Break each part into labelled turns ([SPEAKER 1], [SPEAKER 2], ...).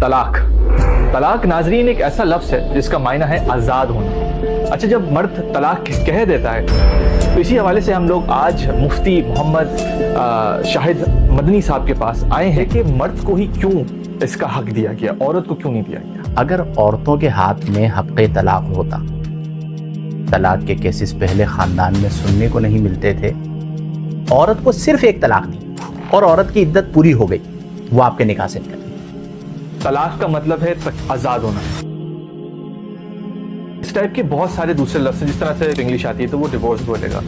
[SPEAKER 1] طلاق طلاق ناظرین ایک ایسا لفظ ہے جس کا معنی ہے آزاد ہونا۔ اچھا، جب مرد طلاق کہہ دیتا ہے تو اسی حوالے سے ہم لوگ آج مفتی محمد شاہد مدنی صاحب کے پاس آئے ہیں کہ مرد کو ہی کیوں اس کا حق دیا گیا، عورت کو کیوں نہیں دیا گیا۔
[SPEAKER 2] اگر عورتوں کے ہاتھ میں حق طلاق ہوتا، طلاق کے کیسز پہلے خاندان میں سننے کو نہیں ملتے تھے، عورت کو صرف ایک طلاق دی اور عورت کی عدت پوری ہو گئی، وہ آپ کے نکاح سے نکل۔
[SPEAKER 1] طلاق کا مطلب ہے آزاد ہونا۔ اس ٹائپ کے بہت سارے دوسرے لفظ ہیں، جس طرح سے انگلش آتی ہے تو وہ ڈیورس بولے گا،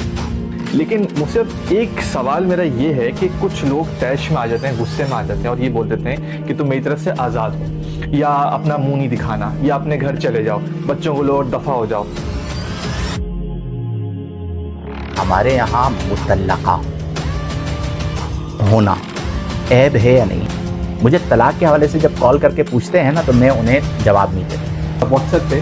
[SPEAKER 1] لیکن مجھ سے ایک سوال میرا یہ ہے کہ کچھ لوگ طیش میں آ جاتے ہیں، غصے میں آ جاتے ہیں اور یہ بول دیتے ہیں کہ تم میری طرف سے آزاد ہو، یا اپنا منہ نہیں دکھانا، یا اپنے گھر چلے جاؤ، بچوں کو لو اور دفع ہو جاؤ۔
[SPEAKER 2] ہمارے یہاں مطلقہ ہونا عیب ہے یا نہیں؟ مجھے طلاق کے حوالے سے جب کال کر کے پوچھتے ہیں نا تو میں انہیں جواب نہیں دیتا۔
[SPEAKER 1] واٹس ایپ پہ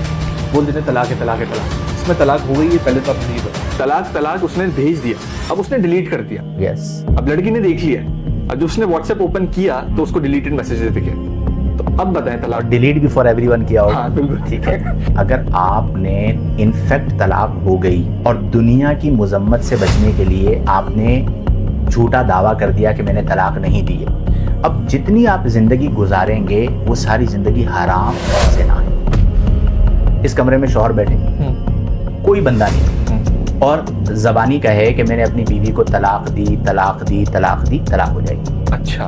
[SPEAKER 1] بول دیتے ہیں طلاق ہے طلاق ہے طلاق، اس میں طلاق ہو گئی ہے، پہلے تو آپ نہیں پتا۔ طلاق اس نے بھیج دیا، اب اس نے ڈیلیٹ کر دیا۔
[SPEAKER 2] یس،
[SPEAKER 1] اب لڑکی نے دیکھ لیا، اب جو اس نے واٹس ایپ اوپن کیا تو اس کو ڈیلیٹڈ میسیجز دکھے، تو اب بتائیں طلاق
[SPEAKER 2] ڈیلیٹ بھی فار ایوری ون کیا ہوگا۔
[SPEAKER 1] ہاں بالکل
[SPEAKER 2] ٹھیک ہے، اگر آپ نے انفیکٹ طلاق ہو گئی اور دنیا کی مذمت سے بچنے کے لیے آپ نے جھوٹا دعویٰ کر دیا کہ میں نے طلاق نہیں دی ہے، اب جتنی آپ زندگی گزاریں گے وہ ساری زندگی حرام اور زنا ہے۔ اس کمرے میں شوہر بیٹھے، کوئی بندہ نہیں، اور زبانی کہے کہ میں نے اپنی بیوی کو طلاق دی طلاق دی طلاق دی، طلاق ہو جائے گی۔
[SPEAKER 1] اچھا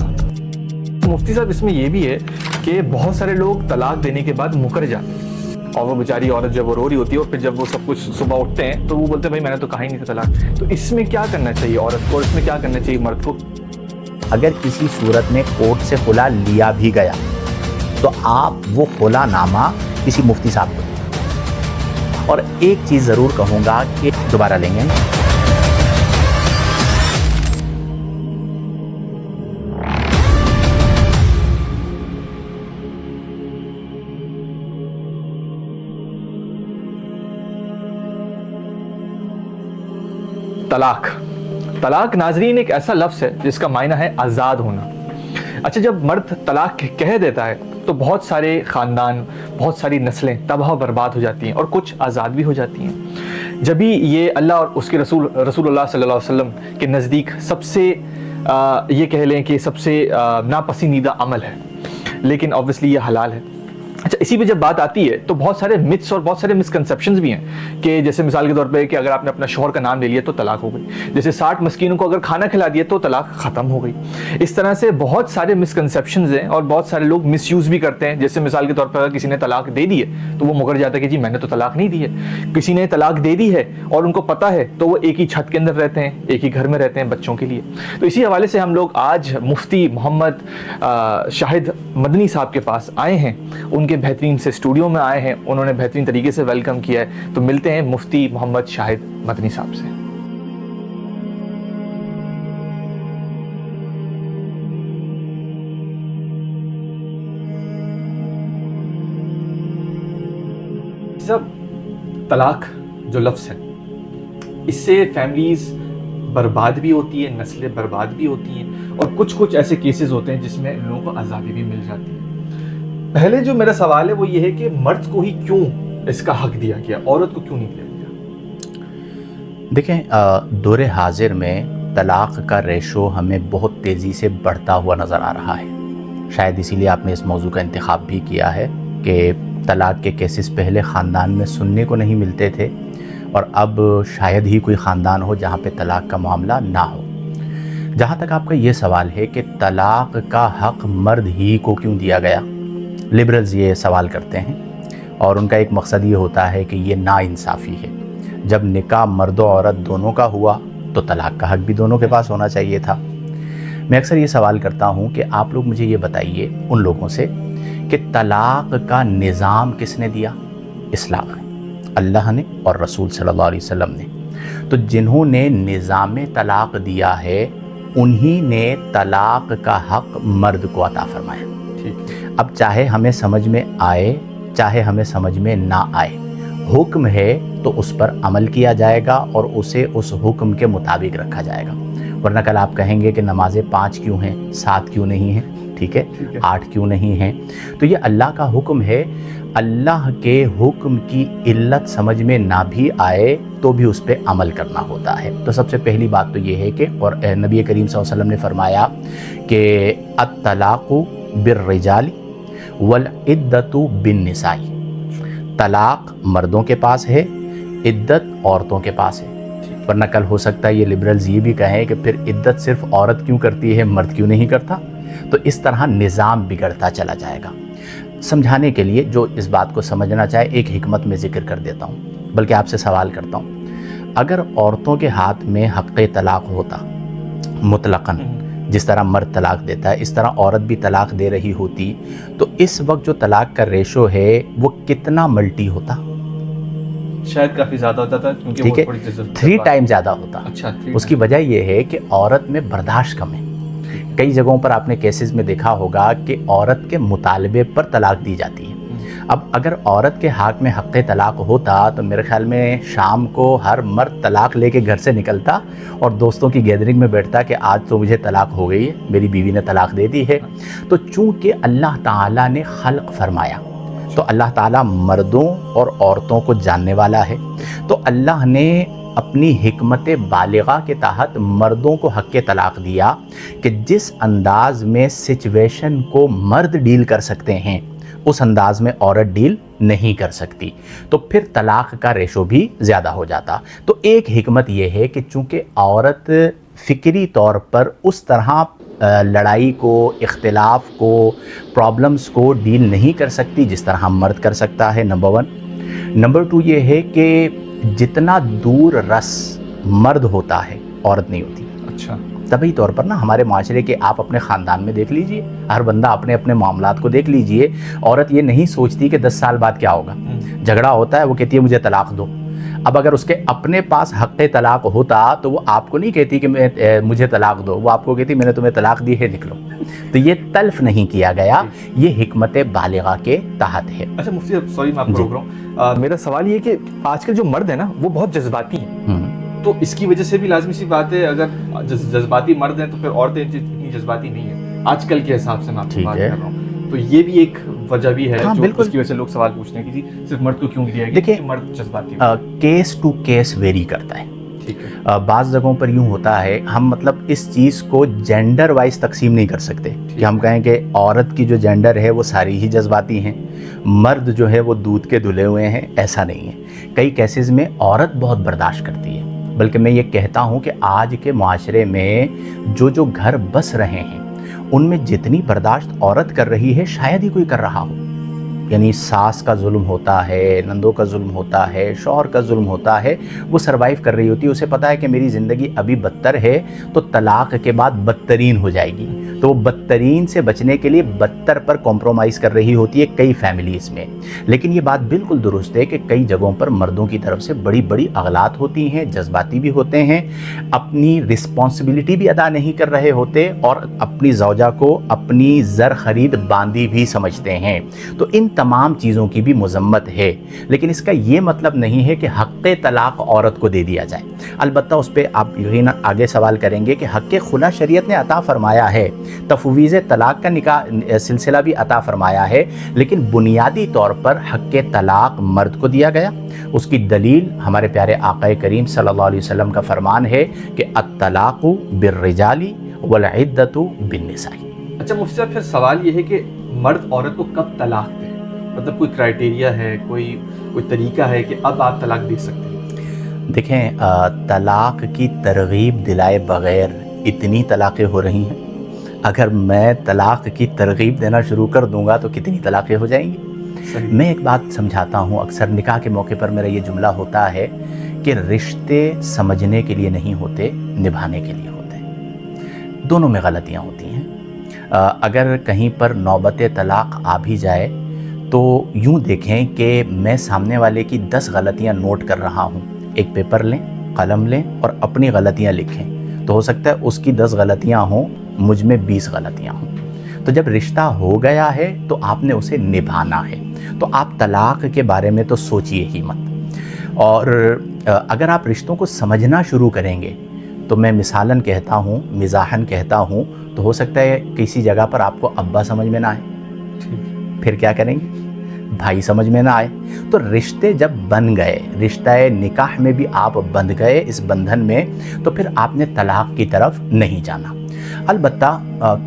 [SPEAKER 1] مفتی صاحب، اس میں یہ بھی ہے کہ بہت سارے لوگ طلاق دینے کے بعد مکر جاتے ہیں، اور وہ بیچاری عورت جب وہ رو رہی ہوتی ہے اور پھر جب وہ سب کچھ صبح اٹھتے ہیں تو وہ بولتے ہیں بھائی میں نے تو کہا ہی نہیں تھا طلاق۔ تو اس میں کیا کرنا چاہیے عورت کو، اور اس میں کیا کرنا چاہیے مرد کو؟
[SPEAKER 2] اگر کسی صورت میں کورٹ سے خلا لیا بھی گیا تو آپ وہ خلا نامہ کسی مفتی صاحب کو دیں، اور ایک چیز ضرور کہوں گا کہ دوبارہ لیں گے۔
[SPEAKER 1] طلاق ناظرین ایک ایسا لفظ ہے جس کا معنی ہے آزاد ہونا۔ اچھا، جب مرد طلاق کہہ دیتا ہے تو بہت سارے خاندان، بہت ساری نسلیں تباہ و برباد ہو جاتی ہیں اور کچھ آزاد بھی ہو جاتی ہیں۔ جبھی یہ اللہ اور اس کے رسول اللہ صلی اللہ علیہ وسلم کے نزدیک سب سے یہ کہہ لیں کہ سب سے ناپسندیدہ عمل ہے، لیکن اوبویسلی یہ حلال ہے۔ اچھا، اسی پہ جب بات آتی ہے تو بہت سارے متس اور بہت سارے مسکنسیپشنز بھی ہیں کہ جیسے مثال کے طور پہ کہ اگر آپ نے اپنا شوہر کا نام لے لیا تو طلاق ہو گئی، جیسے 60 مسکینوں کو اگر کھانا کھلا دیا تو طلاق ختم ہو گئی۔ اس طرح سے بہت سارے مسکنسیپشنز ہیں اور بہت سارے لوگ مس یوز بھی کرتے ہیں، جیسے مثال کے طور پر اگر کسی نے طلاق دے دی ہے تو وہ مکر جاتا ہے کہ جی میں نے تو طلاق نہیں دی ہے۔ کسی نے طلاق دے دی ہے اور ان کو پتہ ہے تو وہ ایک ہی چھت کے اندر رہتے ہیں، ایک ہی گھر میں رہتے ہیں بچوں کے لیے۔ تو اسی حوالے سے ہم لوگ آج مفتی محمد شاہد مدنی صاحب کے پاس آئے ہیں، ان کے بہترین سے اسٹوڈیو میں آئے ہیں، انہوں نے بہترین طریقے سے ویلکم کیا ہے۔ تو ملتے ہیں مفتی محمد شاہد مدنی صاحب سے۔ سب طلاق جو لفظ ہے، اس سے فیملیز برباد بھی ہوتی ہے، نسلیں برباد بھی ہوتی ہیں، اور کچھ ایسے کیسز ہوتے ہیں جس میں ان لوگوں کو آزادی بھی مل جاتی ہے۔ پہلے جو میرا سوال ہے وہ یہ ہے کہ مرد کو ہی کیوں اس کا حق دیا گیا، عورت کو کیوں نہیں دیا گیا؟
[SPEAKER 2] دیکھیں، دور حاضر میں طلاق کا ریشو ہمیں بہت تیزی سے بڑھتا ہوا نظر آ رہا ہے۔ شاید اسی لیے آپ نے اس موضوع کا انتخاب بھی کیا ہے کہ طلاق کے کیسز پہلے خاندان میں سننے کو نہیں ملتے تھے، اور اب شاید ہی کوئی خاندان ہو جہاں پہ طلاق کا معاملہ نہ ہو۔ جہاں تک آپ کا یہ سوال ہے کہ طلاق کا حق مرد ہی کو کیوں دیا گیا، لبرلز یہ سوال کرتے ہیں، اور ان کا ایک مقصد یہ ہوتا ہے کہ یہ ناانصافی ہے۔ جب نکاح مرد و عورت دونوں کا ہوا تو طلاق کا حق بھی دونوں کے پاس ہونا چاہیے تھا۔ میں اکثر یہ سوال کرتا ہوں کہ آپ لوگ مجھے یہ بتائیے ان لوگوں سے کہ طلاق کا نظام کس نے دیا؟ اسلام نے، اللہ نے اور رسول صلی اللہ علیہ وسلم نے۔ تو جنہوں نے نظام طلاق دیا ہے انہی نے طلاق کا حق مرد کو عطا فرمایا۔ اب چاہے ہمیں سمجھ میں آئے چاہے ہمیں سمجھ میں نہ آئے، حکم ہے تو اس پر عمل کیا جائے گا اور اسے اس حکم کے مطابق رکھا جائے گا، ورنہ کل آپ کہیں گے کہ نمازیں 5 کیوں ہیں 7 کیوں نہیں ہیں۔ ٹھیک ہے 8 کیوں نہیں ہیں؟ تو یہ اللہ کا حکم ہے، اللہ کے حکم کی علت سمجھ میں نہ بھی آئے تو بھی اس پہ عمل کرنا ہوتا ہے۔ تو سب سے پہلی بات تو یہ ہے کہ اور نبی کریم صلی اللہ علیہ وسلم نے فرمایا کہ الطلاق بالرجال والعدۃ بالنساء، طلاق مردوں کے پاس ہے، عدت عورتوں کے پاس ہے۔ ورنہ کل ہو سکتا ہے یہ لبرلز یہ بھی کہیں کہ پھر عدت صرف عورت کیوں کرتی ہے، مرد کیوں نہیں کرتا؟ تو اس طرح نظام بگڑتا چلا جائے گا۔ سمجھانے کے لیے جو اس بات کو سمجھنا چاہے ایک حکمت میں ذکر کر دیتا ہوں، بلکہ آپ سے سوال کرتا ہوں، اگر عورتوں کے ہاتھ میں حق طلاق ہوتا مطلقاً، جس طرح مرد طلاق دیتا ہے اس طرح عورت بھی طلاق دے رہی ہوتی، تو اس وقت جو طلاق کا ریشو ہے وہ کتنا ملٹی ہوتا؟
[SPEAKER 1] شاید کافی زیادہ ہوتا تھا، کیونکہ
[SPEAKER 2] ٹھیک ہے 3 ٹائم زیادہ ہوتا۔
[SPEAKER 1] اچھا،
[SPEAKER 2] اس کی وجہ یہ ہے کہ عورت میں برداشت کم ہے۔ کئی جگہوں پر آپ نے کیسز میں دیکھا ہوگا کہ عورت کے مطالبے پر طلاق دی جاتی ہے۔ اب اگر عورت کے حق میں حق طلاق ہوتا تو میرے خیال میں شام کو ہر مرد طلاق لے کے گھر سے نکلتا اور دوستوں کی گیدرنگ میں بیٹھتا کہ آج تو مجھے طلاق ہو گئی ہے، میری بیوی نے طلاق دے دی ہے۔ تو چونکہ اللہ تعالیٰ نے خلق فرمایا، تو اللہ تعالیٰ مردوں اور عورتوں کو جاننے والا ہے، تو اللہ نے اپنی حکمت بالغہ کے تحت مردوں کو حق طلاق دیا کہ جس انداز میں سچویشن کو مرد ڈیل کر سکتے ہیں اس انداز میں عورت ڈیل نہیں کر سکتی، تو پھر طلاق کا ریشو بھی زیادہ ہو جاتا۔ تو ایک حکمت یہ ہے کہ چونکہ عورت فکری طور پر اس طرح لڑائی کو، اختلاف کو، پرابلمز کو ڈیل نہیں کر سکتی جس طرح مرد کر سکتا ہے، نمبر 1۔ نمبر 2 یہ ہے کہ جتنا دور رس مرد ہوتا ہے عورت نہیں ہوتی۔
[SPEAKER 1] اچھا،
[SPEAKER 2] طبعی طور پر نا ہمارے معاشرے کے آپ اپنے خاندان میں دیکھ لیجئے، ہر بندہ اپنے اپنے معاملات کو دیکھ لیجئے، عورت یہ نہیں سوچتی کہ 10 سال بعد کیا ہوگا۔ جھگڑا ہوتا ہے وہ کہتی ہے مجھے طلاق دو۔ اب اگر اس کے اپنے پاس حق طلاق ہوتا تو وہ آپ کو نہیں کہتی کہ مجھے طلاق دو، وہ آپ کو کہتی میں نے تمہیں طلاق دی ہے، نکلو۔ تو یہ تلف نہیں کیا گیا، یہ حکمت بالغہ کے تحت ہے۔
[SPEAKER 1] اچھا مفتی صاحب، سوری میں آپ کو روک رہا ہوں، میرا سوال یہ کہ آج کل جو مرد ہیں نا وہ بہت جذباتی ہیں، تو اس کی وجہ سے بھی لازمی سی بات ہے اگر جذباتی مرد ہیں تو پھر عورتیں اتنی جذباتی نہیں ہیں آج کل کے حساب سے، میں آپ کو بات کر رہا ہوں، تو یہ بھی ایک وجہ بھی ہے جو اس کی وجہ سے لوگ سوال پوچھتے ہیں کہ جی صرف مرد کو کیوں دیا گیا؟
[SPEAKER 2] دیکھیں
[SPEAKER 1] مرد جذباتی
[SPEAKER 2] کیس ٹو کیس ویری کرتا ہے۔ بعض جگہوں پر یوں ہوتا ہے، ہم مطلب اس چیز کو جینڈر وائز تقسیم نہیں کر سکتے کہ ہم کہیں کہ عورت کی جو جینڈر ہے وہ ساری ہی جذباتی ہیں، مرد جو ہے وہ دودھ کے دھلے ہوئے ہیں، ایسا نہیں ہے۔ کئی کیسز میں عورت بہت برداشت کرتی ہے، بلکہ میں یہ کہتا ہوں کہ آج کے معاشرے میں جو گھر بس رہے ہیں ان میں جتنی برداشت عورت کر رہی ہے شاید ہی کوئی کر رہا ہو۔ یعنی ساس کا ظلم ہوتا ہے، نندوں کا ظلم ہوتا ہے، شوہر کا ظلم ہوتا ہے، وہ سروائیو کر رہی ہوتی ہے، اسے پتہ ہے کہ میری زندگی ابھی بدتر ہے تو طلاق کے بعد بدترین ہو جائے گی، تو وہ بدترین سے بچنے کے لیے بدتر پر کمپرومائز کر رہی ہوتی ہے کئی فیملیز میں۔ لیکن یہ بات بالکل درست ہے کہ کئی جگہوں پر مردوں کی طرف سے بڑی بڑی اغلاط ہوتی ہیں، جذباتی بھی ہوتے ہیں، اپنی رسپانسبلٹی بھی ادا نہیں کر رہے ہوتے اور اپنی زوجہ کو اپنی زر خرید باندھی بھی سمجھتے ہیں۔ تو ان تمام چیزوں کی بھی مذمت ہے، لیکن اس کا یہ مطلب نہیں ہے کہ حق طلاق عورت کو دے دیا جائے۔ البتہ اس پہ آپ یقیناً آگے سوال کریں گے کہ حق خلا شریعت نے عطا فرمایا ہے، تفویض طلاق کا نکاح سلسلہ بھی عطا فرمایا ہے، لیکن بنیادی طور پر حق طلاق مرد کو دیا گیا۔ اس کی دلیل ہمارے پیارے آقا کریم صلی اللہ علیہ وسلم کا فرمان ہے کہ الطلاق بالرجال والعدۃ بالنساء۔
[SPEAKER 1] اچھا مفتی صاحب، پھر سوال یہ ہے کہ مرد عورت کو کب طلاق دے؟ مطلب کوئی کرائیٹیریا ہے، کوئی طریقہ ہے کہ اب آپ طلاق دے سکتے ہیں؟
[SPEAKER 2] دیکھیں، طلاق کی ترغیب دلائے بغیر اتنی طلاقیں ہو رہی ہیں، اگر میں طلاق کی ترغیب دینا شروع کر دوں گا تو کتنی طلاقیں ہو جائیں گی۔ میں ایک بات سمجھاتا ہوں، اکثر نکاح کے موقع پر میرا یہ جملہ ہوتا ہے کہ رشتے سمجھنے کے لیے نہیں ہوتے، نبھانے کے لیے ہوتے ہیں۔ دونوں میں غلطیاں ہوتی ہیں۔ اگر کہیں پر نوبت طلاق آ بھی جائے تو یوں دیکھیں کہ میں سامنے والے کی 10 غلطیاں نوٹ کر رہا ہوں، ایک پیپر لیں، قلم لیں اور اپنی غلطیاں لکھیں، تو ہو سکتا ہے اس کی 10 غلطیاں ہوں، مجھ میں 20 غلطیاں ہوں۔ تو جب رشتہ ہو گیا ہے تو آپ نے اسے نبھانا ہے، تو آپ طلاق کے بارے میں تو سوچئے ہی مت۔ اور اگر آپ رشتوں کو سمجھنا شروع کریں گے تو میں مثالاً کہتا ہوں، مزاحاً کہتا ہوں، تو ہو سکتا ہے کسی جگہ پر آپ کو ابا سمجھ میں نہ آئے، پھر کیا کریں گے؟ بھائی سمجھ میں نہ آئے۔ تو رشتے جب بن گئے، رشتہ نکاح میں بھی آپ بندھ گئے اس بندھن میں، تو پھر آپ نے طلاق کی طرف نہیں جانا۔ البتہ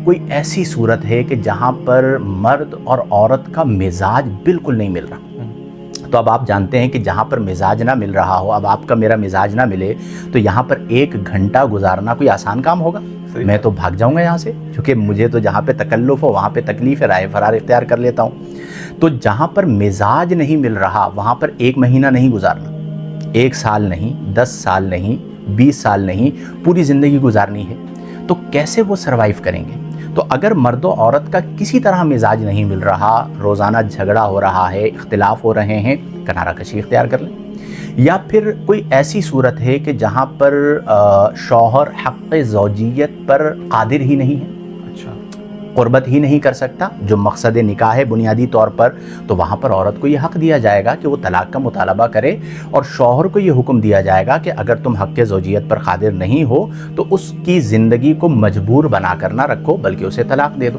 [SPEAKER 2] کوئی ایسی صورت ہے کہ جہاں پر مرد اور عورت کا مزاج بالکل نہیں مل رہا، تو اب آپ جانتے ہیں کہ جہاں پر مزاج نہ مل رہا ہو، اب آپ کا میرا مزاج نہ ملے، تو یہاں پر 1 گھنٹہ گزارنا کوئی آسان کام ہوگا؟ میں تو بھاگ جاؤں گا یہاں سے، کیونکہ مجھے تو جہاں پہ تکلف ہو وہاں پہ تکلیف ہے، رائے فرار اختیار کر لیتا ہوں۔ تو جہاں پر مزاج نہیں مل رہا وہاں پر 1 مہینہ نہیں گزارنا، 1 سال نہیں، 10 سال نہیں، 20 سال نہیں، پوری زندگی گزارنی ہے۔ تو کیسے وہ سروائیو کریں گے؟ تو اگر مرد و عورت کا کسی طرح مزاج نہیں مل رہا، روزانہ جھگڑا ہو رہا ہے، اختلاف ہو رہے ہیں، کنارہ کشی اختیار کر لیں۔ یا پھر کوئی ایسی صورت ہے کہ جہاں پر شوہر حق زوجیت پر قادر ہی نہیں ہے، قربت ہی نہیں کر سکتا، جو مقصد نکاح ہے بنیادی طور پر، تو وہاں پر عورت کو یہ حق دیا جائے گا کہ وہ طلاق کا مطالبہ کرے، اور شوہر کو یہ حکم دیا جائے گا کہ اگر تم حق زوجیت پر قادر نہیں ہو تو اس کی زندگی کو مجبور بنا کر نہ رکھو بلکہ اسے طلاق دے دو۔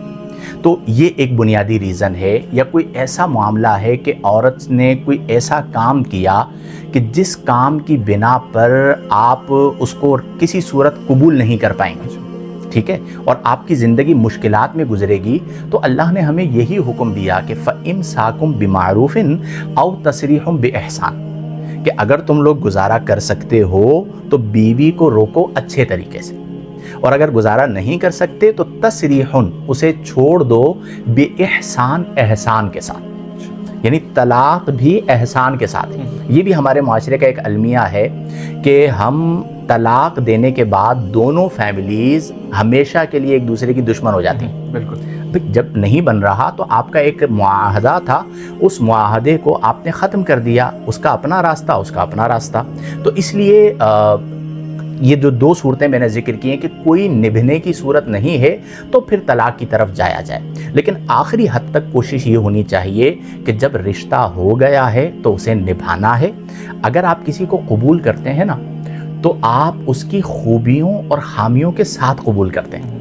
[SPEAKER 2] تو یہ ایک بنیادی ریزن ہے۔ یا کوئی ایسا معاملہ ہے کہ عورت نے کوئی ایسا کام کیا کہ جس کام کی بنا پر آپ اس کو کسی صورت قبول نہیں کر پائیں گے، ٹھیک ہے، اور آپ کی زندگی مشکلات میں گزرے گی، تو اللہ نے ہمیں یہی حکم دیا کہ فَإِمْسَاكُمْ بِمَعْرُوفٍ أَوْ تَسْرِيحٌ بِإِحْسَانٍ، کہ اگر تم لوگ گزارا کر سکتے ہو تو بیوی کو روکو اچھے طریقے سے، اور اگر گزارا نہیں کر سکتے تو تسریحن، اسے چھوڑ دو، بِإِحْسَان، احسان کے ساتھ، یعنی طلاق بھی احسان کے ساتھ۔ یہ بھی ہمارے معاشرے کا ایک المیہ ہے کہ ہم طلاق دینے کے بعد دونوں فیملیز ہمیشہ کے لیے ایک دوسرے کی دشمن ہو جاتی ہیں۔ بالکل، جب نہیں بن رہا تو آپ کا ایک معاہدہ تھا، اس معاہدے کو آپ نے ختم کر دیا، اس کا اپنا راستہ، اس کا اپنا راستہ۔ تو اس لیے یہ جو 2 صورتیں میں نے ذکر کی ہیں کہ کوئی نبھنے کی صورت نہیں ہے تو پھر طلاق کی طرف جایا جائے، لیکن آخری حد تک کوشش یہ ہونی چاہیے کہ جب رشتہ ہو گیا ہے تو اسے نبھانا ہے۔ اگر آپ کسی کو قبول کرتے ہیں نا تو آپ اس کی خوبیوں اور خامیوں کے ساتھ قبول کرتے ہیں۔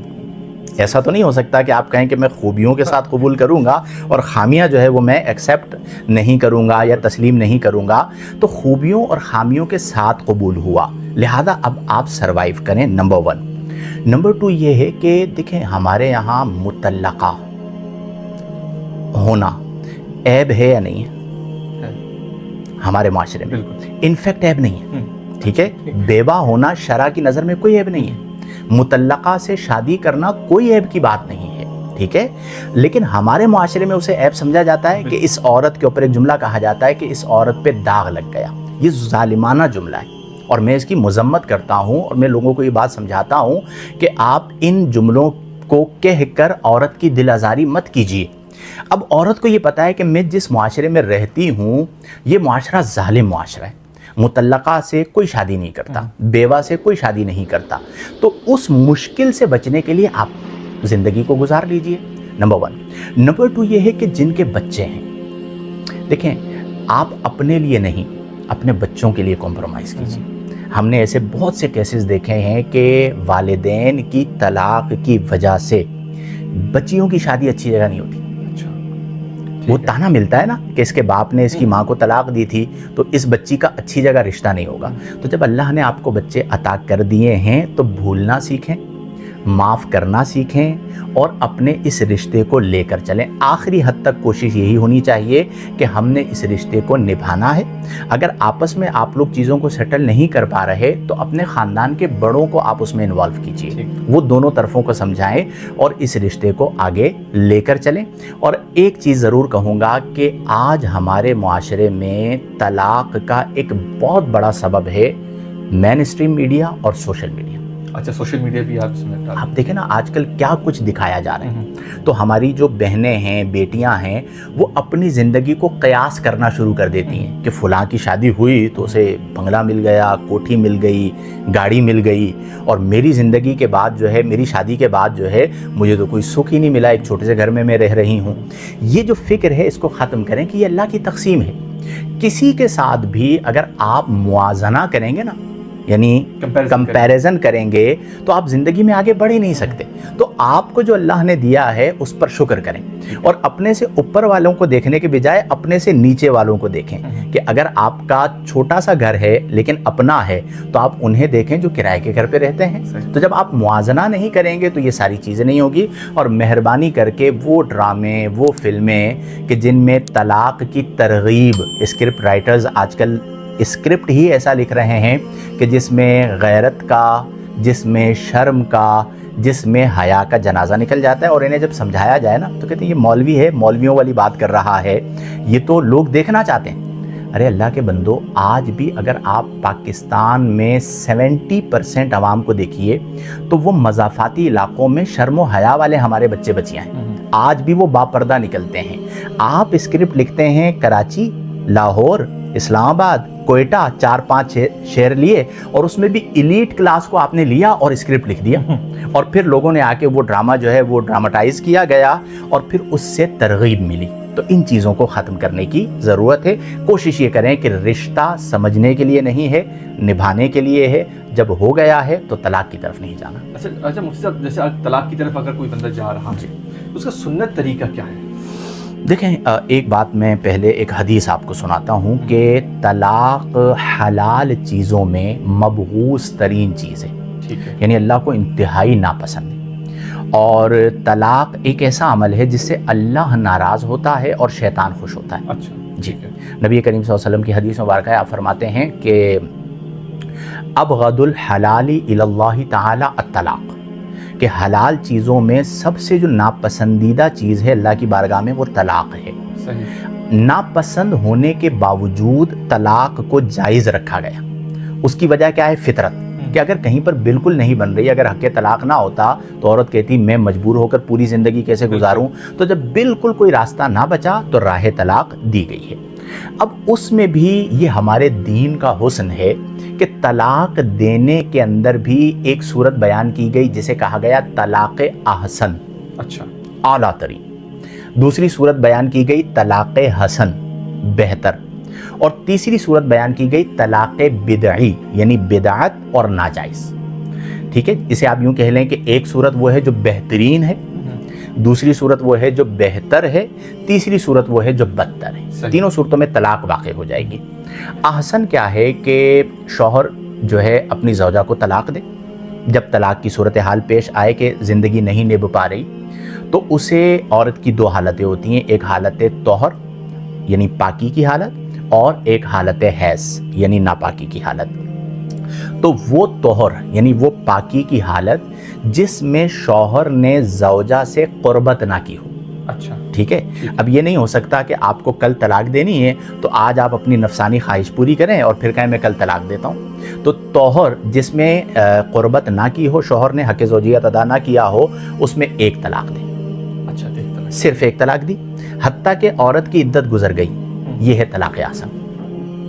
[SPEAKER 2] ایسا تو نہیں ہو سکتا کہ آپ کہیں کہ میں خوبیوں کے ساتھ قبول کروں گا اور خامیاں جو ہے وہ میں ایکسیپٹ نہیں کروں گا یا تسلیم نہیں کروں گا۔ تو خوبیوں اور خامیوں کے ساتھ قبول ہوا، لہذا اب آپ سروائیو کریں، نمبر 1۔ نمبر 2 یہ ہے کہ دیکھیں ہمارے یہاں مطلقہ ہونا عیب ہے یا نہیں ہے؟ ہمارے معاشرے میں انفیکٹ عیب نہیں ہے، ٹھیک ہے، بیوہ ہونا شرع کی نظر میں کوئی عیب نہیں ہے، مطلقہ سے شادی کرنا کوئی عیب کی بات نہیں ہے، ٹھیک ہے، لیکن ہمارے معاشرے میں اسے عیب سمجھا جاتا ہے کہ اس عورت کے اوپر ایک جملہ کہا جاتا ہے کہ اس عورت پہ داغ لگ گیا۔ یہ ظالمانہ جملہ ہے اور میں اس کی مذمت کرتا ہوں، اور میں لوگوں کو یہ بات سمجھاتا ہوں کہ آپ ان جملوں کو کہہ کر عورت کی دل آزاری مت کیجیے۔ اب عورت کو یہ پتا ہے کہ میں جس معاشرے میں رہتی ہوں یہ معاشرہ ظالم معاشرہ ہے، مطلقہ سے کوئی شادی نہیں کرتا، بیوہ سے کوئی شادی نہیں کرتا، تو اس مشکل سے بچنے کے لیے آپ زندگی کو گزار لیجئے، نمبر 1۔ نمبر 2 یہ ہے کہ جن کے بچے ہیں، دیکھیں آپ اپنے لیے نہیں اپنے بچوں کے لیے کمپرومائز کیجیے۔ ہم نے ایسے بہت سے کیسز دیکھے ہیں کہ والدین کی طلاق کی وجہ سے بچیوں کی شادی اچھی جگہ نہیں ہوتی۔ وہ تانا ملتا ہے نا کہ اس کے باپ نے اس کی ماں کو طلاق دی تھی تو اس بچی کا اچھی جگہ رشتہ نہیں ہوگا۔ تو جب اللہ نے آپ کو بچے عطا کر دیے ہیں تو بھولنا سیکھیں، معاف کرنا سیکھیں اور اپنے اس رشتے کو لے کر چلیں۔ آخری حد تک کوشش یہی ہونی چاہیے کہ ہم نے اس رشتے کو نبھانا ہے۔ اگر آپس میں آپ لوگ چیزوں کو سیٹل نہیں کر پا رہے تو اپنے خاندان کے بڑوں کو آپ اس میں انوالو کیجیے، وہ دونوں طرفوں کو سمجھائیں اور اس رشتے کو آگے لے کر چلیں۔ اور ایک چیز ضرور کہوں گا کہ آج ہمارے معاشرے میں طلاق کا ایک بہت بڑا سبب ہے مین اسٹریم میڈیا اور سوشل میڈیا۔
[SPEAKER 1] اچھا، سوشل میڈیا بھی
[SPEAKER 2] آپ دیکھیں نا آج کل کیا کچھ دکھایا جا رہا ہے۔ تو ہماری جو بہنیں ہیں، بیٹیاں ہیں، وہ اپنی زندگی کو قیاس کرنا شروع کر دیتی ہیں کہ فلاں کی شادی ہوئی تو اسے بنگلہ مل گیا، کوٹھی مل گئی، گاڑی مل گئی، اور میری زندگی کے بعد جو ہے، میری شادی کے بعد جو ہے مجھے تو کوئی سکھ ہی نہیں ملا، ایک چھوٹے سے گھر میں رہ رہی ہوں۔ یہ جو فکر ہے اس کو ختم کریں کہ یہ اللہ کی تقسیم ہے۔ کسی کے ساتھ بھی اگر آپ موازنہ کریں گے نا یعنی کمپیریزن کریں گے تو آپ زندگی میں آگے بڑھ ہی نہیں سکتے. تو آپ کو جو اللہ نے دیا ہے اس پر شکر کریں اور اپنے سے اوپر والوں کو دیکھنے کے بجائے اپنے سے نیچے والوں کو دیکھیں کہ اگر آپ کا چھوٹا سا گھر ہے لیکن اپنا ہے تو آپ انہیں دیکھیں جو کرائے کے گھر پہ رہتے ہیں. تو جب آپ موازنہ نہیں کریں گے تو یہ ساری چیزیں نہیں ہوگی. اور مہربانی کر کے وہ ڈرامے وہ فلمیں کہ جن میں طلاق کی ترغیب، اسکرپٹ رائٹرز آج کل اسکرپٹ ہی ایسا لکھ رہے ہیں کہ جس میں غیرت کا، جس میں شرم کا، جس میں حیا کا جنازہ نکل جاتا ہے، اور انہیں جب سمجھایا جائے نا تو کہتے ہیں یہ مولوی ہے، مولویوں والی بات کر رہا ہے، یہ تو لوگ دیکھنا چاہتے ہیں. ارے اللہ کے بندو، آج بھی اگر آپ پاکستان میں 70% عوام کو دیکھیے تو وہ مضافاتی علاقوں میں شرم و حیا والے ہمارے بچے بچیاں ہیں. آج بھی وہ باپردہ نکلتے ہیں. آپ اسکرپٹ لکھتے ہیں کراچی، لاہور، اسلام آباد، کوئٹہ، 4-5 شہر لیے اور اس میں بھی ایلیٹ کلاس کو آپ نے لیا اور اسکرپٹ لکھ دیا اور پھر لوگوں نے آ کے وہ ڈرامہ جو ہے وہ ڈراماٹائز کیا گیا اور پھر اس سے ترغیب ملی. تو ان چیزوں کو ختم کرنے کی ضرورت ہے. کوشش یہ کریں کہ رشتہ سمجھنے کے لیے نہیں ہے، نبھانے کے لیے ہے. جب ہو گیا ہے تو طلاق کی طرف نہیں جانا.
[SPEAKER 1] اچھا مفتی صاحب، جیسے طلاق کی طرف اگر کوئی بندہ جا رہا ہے اس کا سنت طریقہ کیا ہے؟
[SPEAKER 2] دیکھیں، ایک بات میں پہلے ایک حدیث آپ کو سناتا ہوں کہ طلاق حلال چیزوں میں مبغوث ترین چیز ہے.
[SPEAKER 1] ٹھیک ہے.
[SPEAKER 2] یعنی اللہ کو انتہائی ناپسند ہے. اور طلاق ایک ایسا عمل ہے جس سے اللہ ناراض ہوتا ہے اور شیطان خوش ہوتا ہے.
[SPEAKER 1] اچھا
[SPEAKER 2] جی. نبی کریم صلی اللہ علیہ وسلم کی حدیث مبارکہ ہے، آپ فرماتے ہیں کہ ابغض الحلال الی اللہ تعالی الطلاق، کہ حلال چیزوں میں سب سے جو ناپسندیدہ چیز ہے اللہ کی بارگاہ میں وہ طلاق ہے.
[SPEAKER 1] صحیح.
[SPEAKER 2] ناپسند ہونے کے باوجود طلاق کو جائز رکھا گیا. اس کی وجہ کیا ہے؟ فطرت. کہ اگر کہیں پر بالکل نہیں بن رہی، اگر حق طلاق نہ ہوتا تو عورت کہتی میں مجبور ہو کر پوری زندگی کیسے گزاروں. تو جب بالکل کوئی راستہ نہ بچا تو راہ طلاق دی گئی ہے. اب اس میں بھی یہ ہمارے دین کا حسن ہے کہ طلاق دینے کے اندر بھی ایک صورت بیان کی گئی جسے کہا گیا طلاق احسن.
[SPEAKER 1] اچھا.
[SPEAKER 2] اعلیٰ ترین. دوسری صورت بیان کی گئی طلاق حسن، بہتر. اور تیسری صورت بیان کی گئی طلاق بدعی، یعنی بدعت اور ناجائز. ٹھیک ہے. اسے آپ یوں کہہ لیں کہ ایک صورت وہ ہے جو بہترین ہے، دوسری صورت وہ ہے جو بہتر ہے، تیسری صورت وہ ہے جو بدتر ہے. تینوں صورتوں میں طلاق واقع ہو جائے گی. احسن کیا ہے کہ شوہر جو ہے اپنی زوجہ کو طلاق دے. جب طلاق کی صورتحال پیش آئے کہ زندگی نہیں نبھ پا رہی تو اسے عورت کی 2 حالتیں ہوتی ہیں. ایک حالت طہر یعنی پاکی کی حالت، اور ایک حالت حیض یعنی ناپاکی کی حالت. تو وہ طہر یعنی وہ پاکی کی حالت جس میں شوہر نے زوجہ سے قربت نہ کی ہو.
[SPEAKER 1] اچھا.
[SPEAKER 2] ٹھیک ہے. اب یہ نہیں ہو سکتا کہ آپ کو کل طلاق دینی ہے تو آج آپ اپنی نفسانی خواہش پوری کریں اور پھر کہیں میں کل طلاق دیتا ہوں. تو طہر جس میں قربت نہ کی ہو، شوہر نے حق زوجیت ادا نہ کیا ہو، اس میں ایک طلاق دے.
[SPEAKER 1] اچھا.
[SPEAKER 2] صرف ایک طلاق دی، حتیٰ کہ عورت کی عدت گزر گئی. یہ ہے طلاق احسن.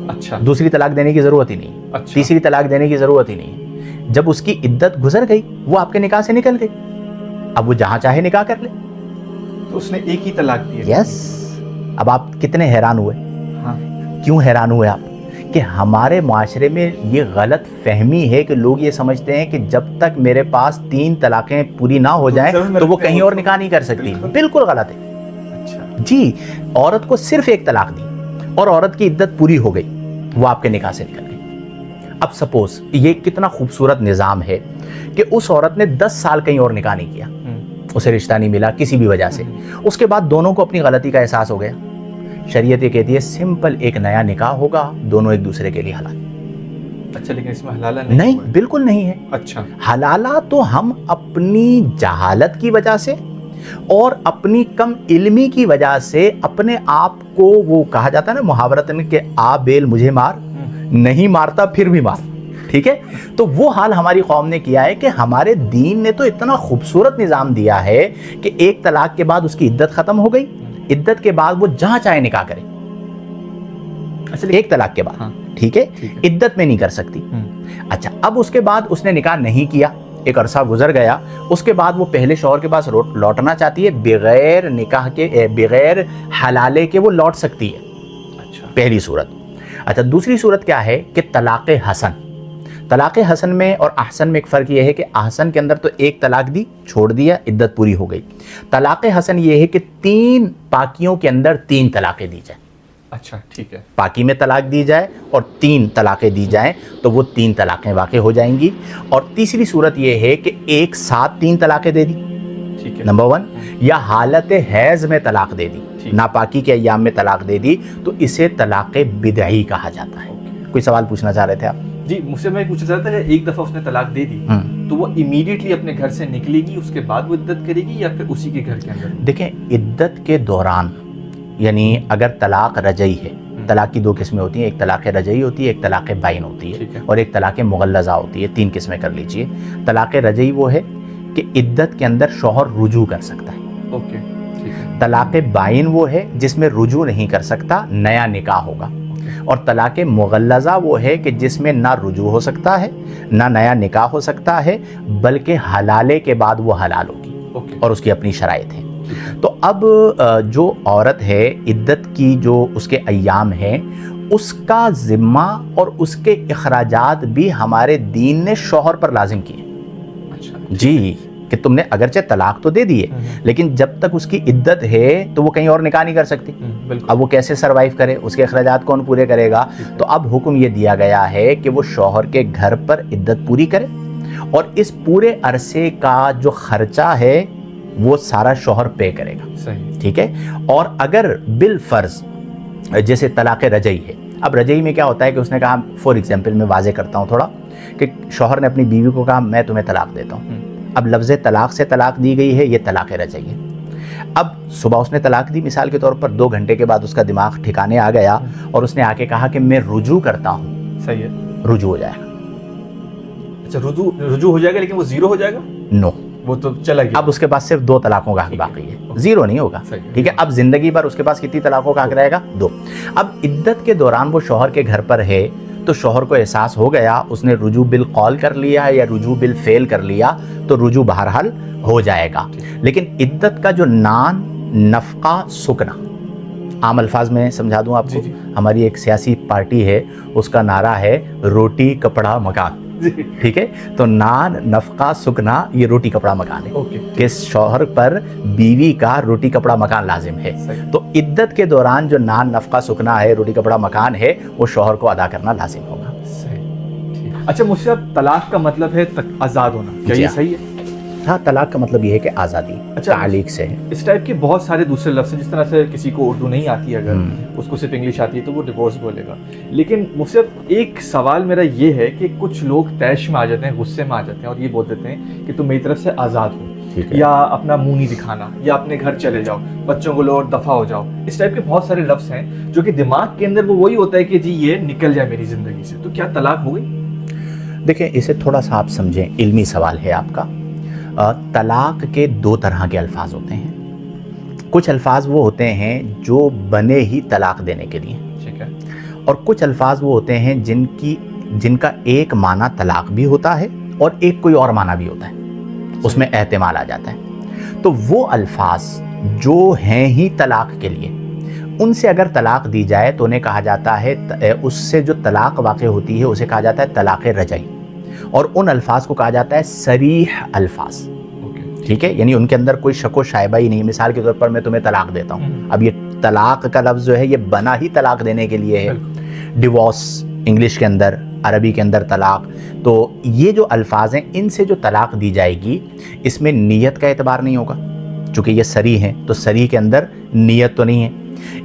[SPEAKER 1] اچھا.
[SPEAKER 2] دوسری طلاق دینے کی ضرورت ہی نہیں.
[SPEAKER 1] اچھا.
[SPEAKER 2] تیسری طلاق دینے کی ضرورت ہی نہیں. جب اس کی عدت گزر گئی، وہ آپ کے نکاح سے نکل گئی، اب وہ جہاں چاہے نکاح کر لے.
[SPEAKER 1] تو اس نے ایک ہی طلاق دی.
[SPEAKER 2] یس. اب آپ کتنے حیران ہوئے؟
[SPEAKER 1] ہاں.
[SPEAKER 2] کیوں حیران ہوئے آپ؟ کہ ہمارے معاشرے میں یہ غلط فہمی ہے کہ لوگ یہ سمجھتے ہیں کہ جب تک میرے پاس 3 طلاقیں پوری نہ ہو جائیں تو وہ کہیں اور نکاح نہیں کر سکتی. بالکل غلط ہے.
[SPEAKER 1] اچھا.
[SPEAKER 2] جی. عورت کو صرف ایک طلاق دی اور عورت کی عدت پوری ہو گئی، وہ آپ کے نکاح سے نکل گئی. اب سپوز یہ کتنا خوبصورت نظام ہے کہ اس عورت نے 10 سال کہیں اور نکاح نہیں کیا، اسے رشتہ نہیں ملا کسی بھی وجہ سے. اس کے بعد دونوں کو اپنی غلطی کا احساس ہو گیا. شریعت یہ کہتی ہے سمپل ایک نیا نکاح ہوگا، دونوں ایک دوسرے کے لیے حلال.
[SPEAKER 1] اچھا. لیکن اس میں حلالہ
[SPEAKER 2] نہیں، بالکل نہیں ہے.
[SPEAKER 1] اچھا.
[SPEAKER 2] حلالہ تو ہم اپنی جہالت کی وجہ سے اور اپنی کم علمی کی وجہ سے اپنے آپ کو، وہ کہا جاتا ہے نا محاورتاً کہ آ بیل مجھے مار، نہیں مارتا پھر بھی مار. ٹھیک ہے. تو وہ حال ہماری قوم نے کیا ہے کہ ہمارے دین نے تو اتنا خوبصورت نظام دیا ہے کہ ایک طلاق کے بعد اس کی عدت ختم ہو گئی، عدت کے بعد وہ جہاں چاہے نکاح کرے. ایک طلاق کے بعد. ٹھیک ہے. عدت میں نہیں کر سکتی. اچھا. اب اس کے بعد اس نے نکاح نہیں کیا، ایک عرصہ گزر گیا، اس کے بعد وہ پہلے شوہر کے پاس لوٹنا چاہتی ہے، بغیر نکاح کے، بغیر حلالے کے وہ لوٹ سکتی ہے. اچھا. پہلی صورت. اچھا. دوسری صورت کیا ہے کہ طلاق حسن. طلاق حسن میں اور احسن میں ایک فرق یہ ہے کہ احسن کے اندر تو ایک طلاق دی چھوڑ دیا عدت پوری ہو گئی. طلاق حسن یہ ہے کہ 3 پاکیوں کے اندر 3 طلاقیں دی جائیں.
[SPEAKER 1] اچھا ٹھیک ہے.
[SPEAKER 2] پاکی میں طلاق دی جائے اور 3 طلاقیں دی جائیں تو وہ 3 طلاقیں واقع ہو جائیں گی. اور تیسری صورت یہ ہے کہ ایک ساتھ 3 طلاقیں دے دی,
[SPEAKER 1] ٹھیک ہے.
[SPEAKER 2] نمبر 1, یا حالت حیض میں طلاق دے دی, ناپاکی کے ایام میں طلاق دے دی, تو اسے طلاق بدعی کہا جاتا ہے. کوئی سوال پوچھنا چاہ رہے تھے آپ؟
[SPEAKER 1] جی مجھ سے میں پوچھنا چاہ رہا تھا کہ ایک دفعہ اس نے طلاق دے دی تو وہ امیڈیٹلی اپنے گھر سے نکلے گی, اس کے بعد وہ عدت کرے گی یا پھر اسی کے گھر کے اندر؟
[SPEAKER 2] دیکھیں عدت کے دوران یعنی اگر طلاق رجعی ہے, طلاق کی 2 قسمیں ہوتی ہیں, ایک طلاق رجعی ہوتی ہے, ایک طلاق بائن ہوتی ہے, اور ایک طلاق مغلظہ ہوتی ہے. 3 قسمیں کر لیجئے. طلاق رجعی وہ ہے کہ عدت کے اندر شوہر رجوع کر سکتا ہے.
[SPEAKER 1] اوکے ٹھیک ہے.
[SPEAKER 2] طلاق بائن وہ ہے جس میں رجوع نہیں کر سکتا, نیا نکاح ہوگا. اور طلاق مغلظہ وہ ہے کہ جس میں نہ رجوع ہو سکتا ہے نہ نیا نکاح ہو سکتا ہے, بلکہ حلالے کے بعد وہ حلال ہوگی اور اس کی اپنی شرائط ہیں. تو اب جو عورت ہے عدت کی جو اس کے ایام ہیں اس کا ذمہ اور اس کے اخراجات بھی ہمارے دین نے شوہر پر لازم کیے. جی کہ تم نے اگرچہ طلاق تو دے دی ہے لیکن جب تک اس کی عدت ہے تو وہ کہیں اور نکاح نہیں کر سکتی. اب وہ کیسے سروائیو کرے, اس کے اخراجات کون پورے کرے گا؟ تو اب حکم یہ دیا گیا ہے کہ وہ شوہر کے گھر پر عدت پوری کرے اور اس پورے عرصے کا جو خرچہ ہے وہ سارا شوہر پے کرے گا.
[SPEAKER 1] صحیح.
[SPEAKER 2] ٹھیک ہے. اور اگر بالفرض جیسے طلاق رجعی ہے, اب رجعی میں کیا ہوتا ہے کہ اس نے کہا, فور ایگزامپل میں واضح کرتا ہوں تھوڑا, کہ شوہر نے اپنی بیوی کو کہا میں تمہیں طلاق دیتا ہوں. اب لفظ طلاق سے طلاق دی گئی ہے, یہ طلاق رجعی ہے. اب صبح اس نے طلاق دی مثال کے طور پر, 2 گھنٹے کے بعد اس کا دماغ ٹھکانے آ گیا اور اس نے آ کے کہا کہ میں رجوع کرتا ہوں.
[SPEAKER 1] صحیح ہے.
[SPEAKER 2] رجوع ہو جائے گا.
[SPEAKER 1] اچھا رجوع ہو جائے گا لیکن وہ 0 ہو جائے گا؟
[SPEAKER 2] نو,
[SPEAKER 1] وہ تو چلا گیا.
[SPEAKER 2] اب اس کے پاس صرف 2 طلاقوں کا حق باقی ہے, 0 نہیں ہوگا. ٹھیک ہے. اب زندگی بھر اس کے پاس کتنی طلاقوں کا حق رہے گا؟ 2. اب عدت کے دوران وہ شوہر کے گھر پر ہے تو شوہر کو احساس ہو گیا, اس نے رجوع بالقول کر لیا یا رجوع بالفعل کر لیا تو رجوع بہرحال ہو جائے گا. لیکن عدت کا جو نان نفقہ سکنا, عام الفاظ میں سمجھا دوں آپ کو, ہماری ایک سیاسی پارٹی ہے اس کا نعرہ ہے روٹی کپڑا مکان. ٹھیک ہے. تو نان نفقہ سکنا یہ روٹی کپڑا مکان ہے کہ شوہر پر بیوی کا روٹی کپڑا مکان لازم ہے. تو عدت کے دوران جو نان نفقہ سکنا ہے, روٹی کپڑا مکان ہے, وہ شوہر کو ادا کرنا لازم ہوگا.
[SPEAKER 1] اچھا مجھ سے اب طلاق کا مطلب ہے آزاد ہونا, کیا یہ صحیح ہے؟
[SPEAKER 2] ہاں, طلاق کا مطلب یہ ہے کہ آزادی.
[SPEAKER 1] اچھا,
[SPEAKER 2] تعلیق سے ہے.
[SPEAKER 1] اس ٹائپ کے بہت سارے دوسرے لفظ ہیں, جس طرح سے کسی کو اردو نہیں آتی, اگر اس کو صرف انگلش آتی ہے تو وہ ڈیورس بولے گا. لیکن مجھ سے ایک سوال میرا یہ ہے کہ کچھ لوگ طیش میں آ جاتے ہیں, غصے میں آ جاتے ہیں اور یہ بول دیتے ہیں کہ تم میری طرف سے آزاد ہو, یا اپنا منہ نہیں دکھانا, یا اپنے گھر چلے جاؤ, بچوں کو لو اور دفع ہو جاؤ. اس ٹائپ کے بہت سارے لفظ ہیں جو کہ دماغ کے اندر وہ وہی ہوتا ہے کہ جی یہ نکل جائے میری زندگی سے. تو کیا طلاق ہو گئی؟
[SPEAKER 2] دیکھیں اسے تھوڑا سا آپ سمجھیں, علمی سوال ہے آپ کا. طلاق کے 2 طرح کے الفاظ ہوتے ہیں. کچھ الفاظ وہ ہوتے ہیں جو بنے ہی طلاق دینے کے لیے,
[SPEAKER 1] ٹھیک ہے,
[SPEAKER 2] اور کچھ الفاظ وہ ہوتے ہیں جن کا ایک معنی طلاق بھی ہوتا ہے اور ایک کوئی اور معنی بھی ہوتا ہے, اس میں احتمال آ جاتا ہے. تو وہ الفاظ جو ہیں ہی طلاق کے لیے, ان سے اگر طلاق دی جائے تو انہیں کہا جاتا ہے, اس سے جو طلاق واقع ہوتی ہے اسے کہا جاتا ہے طلاق رجعی, اور ان الفاظ کو کہا جاتا ہے صریح الفاظ. ٹھیک ہے. یعنی ان کے اندر کوئی شک و شائبہ ہی نہیں. مثال کے طور پر میں تمہیں طلاق دیتا ہوں, اب یہ طلاق کا لفظ جو ہے یہ بنا ہی طلاق دینے کے لیے ہے. ڈیورس انگلش کے اندر, عربی کے اندر طلاق. تو یہ جو الفاظ ہیں ان سے جو طلاق دی جائے گی اس میں نیت کا اعتبار نہیں ہوگا, چونکہ یہ صریح ہیں تو صریح کے اندر نیت تو نہیں ہے.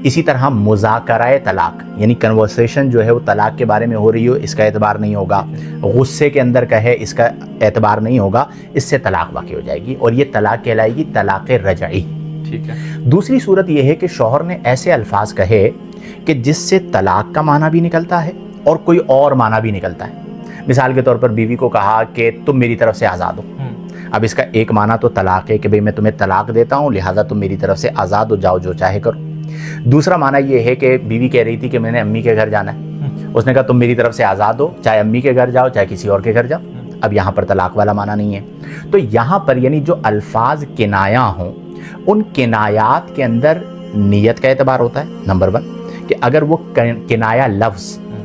[SPEAKER 2] اسی طرح مذاکرہ طلاق یعنی کنورسیشن جو ہے وہ طلاق کے بارے میں ہو رہی ہو, اس کا اعتبار نہیں ہوگا. غصے کے اندر کہے, اس کا اعتبار نہیں ہوگا, اس سے طلاق واقع ہو جائے گی اور یہ طلاق کہلائے گی طلاق رجعی.
[SPEAKER 1] ٹھیک ہے.
[SPEAKER 2] دوسری صورت یہ ہے کہ شوہر نے ایسے الفاظ کہے کہ جس سے طلاق کا معنی بھی نکلتا ہے اور کوئی اور معنی بھی نکلتا ہے. مثال کے طور پر بیوی کو کہا کہ تم میری طرف سے آزاد ہو. اب اس کا ایک معنی تو طلاق ہے کہ بھئی میں تمہیں طلاق دیتا ہوں لہٰذا تم میری طرف سے آزاد ہو جاؤ, جو چاہے کرو. دوسرا معنی یہ ہے کہ بیوی کہہ رہی تھی کہ میں نے امی کے گھر جانا ہے, اس نے کہا تم میری طرف سے آزاد ہو, چاہے امی کے گھر جاؤ چاہے کسی اور کے گھر جاؤ. اب یہاں پر طلاق والا معنی نہیں ہے. تو یہاں پر یعنی جو الفاظ کنایا ہوں ان کنایات کے اندر نیت کا اعتبار ہوتا ہے. نمبر 1 کہ اگر وہ کنایا لفظ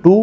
[SPEAKER 2] 2,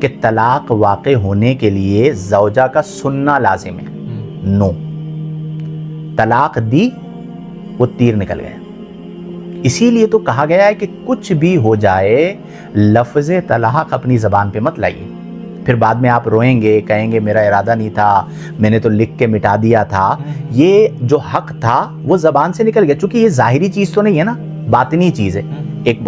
[SPEAKER 2] کہ طلاق واقع ہونے کے لیے زوجہ کا سننا لازم ہے. نو، طلاق دی وہ تیر نکل گیا. اسی لیے تو کہا گیا ہے کہ کچھ بھی ہو جائے لفظ طلاق اپنی زبان پہ مت لائیے. پھر بعد میں آپ روئیں گے، کہیں گے میرا ارادہ نہیں تھا، میں نے تو لکھ کے مٹا دیا تھا. یہ جو حق تھا وہ زبان سے نکل گیا، چونکہ یہ ظاہری چیز تو نہیں ہے نا، باطنی چیز ہے، ایک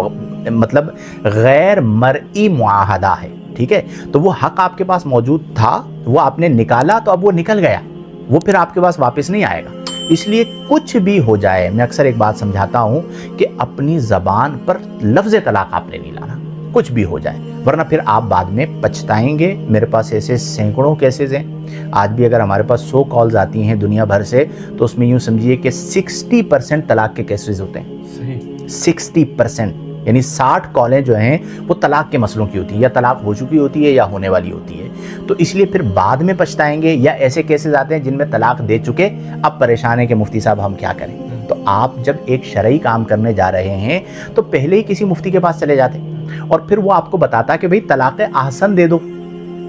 [SPEAKER 2] مطلب غیر مرئی معاہدہ ہے. ٹھیک ہے، تو وہ حق آپ کے پاس موجود تھا، وہ آپ نے نکالا تو اب وہ نکل گیا، وہ پھر آپ کے پاس واپس نہیں آئے گا. اس لیے کچھ بھی ہو جائے، میں اکثر ایک بات سمجھاتا ہوں کہ اپنی زبان پر لفظ طلاق آپ نے نہیں لانا، کچھ بھی ہو جائے، ورنہ پھر آپ بعد میں پچھتائیں گے. میرے پاس ایسے سینکڑوں کیسز ہیں. آج بھی اگر ہمارے پاس 100 کالز آتی ہیں دنیا بھر سے تو اس میں یوں سمجھیے کہ 60% طلاق کے کیسز ہوتے ہیں.
[SPEAKER 1] صحیح،
[SPEAKER 2] 60%، یعنی 60 کالیں جو ہیں وہ طلاق کے مسئلوں کی ہوتی ہیں، یا طلاق ہو چکی ہوتی ہے یا ہونے والی ہوتی ہے. تو اس لیے پھر بعد میں پچھتائیں گے. یا ایسے کیسز آتے ہیں جن میں طلاق دے چکے، اب پریشان ہیں کہ مفتی صاحب ہم کیا کریں. تو آپ جب ایک شرعی کام کرنے جا رہے ہیں تو پہلے ہی کسی مفتی کے پاس چلے جاتے اور پھر وہ آپ کو بتاتا کہ بھئی طلاق احسن دے دو،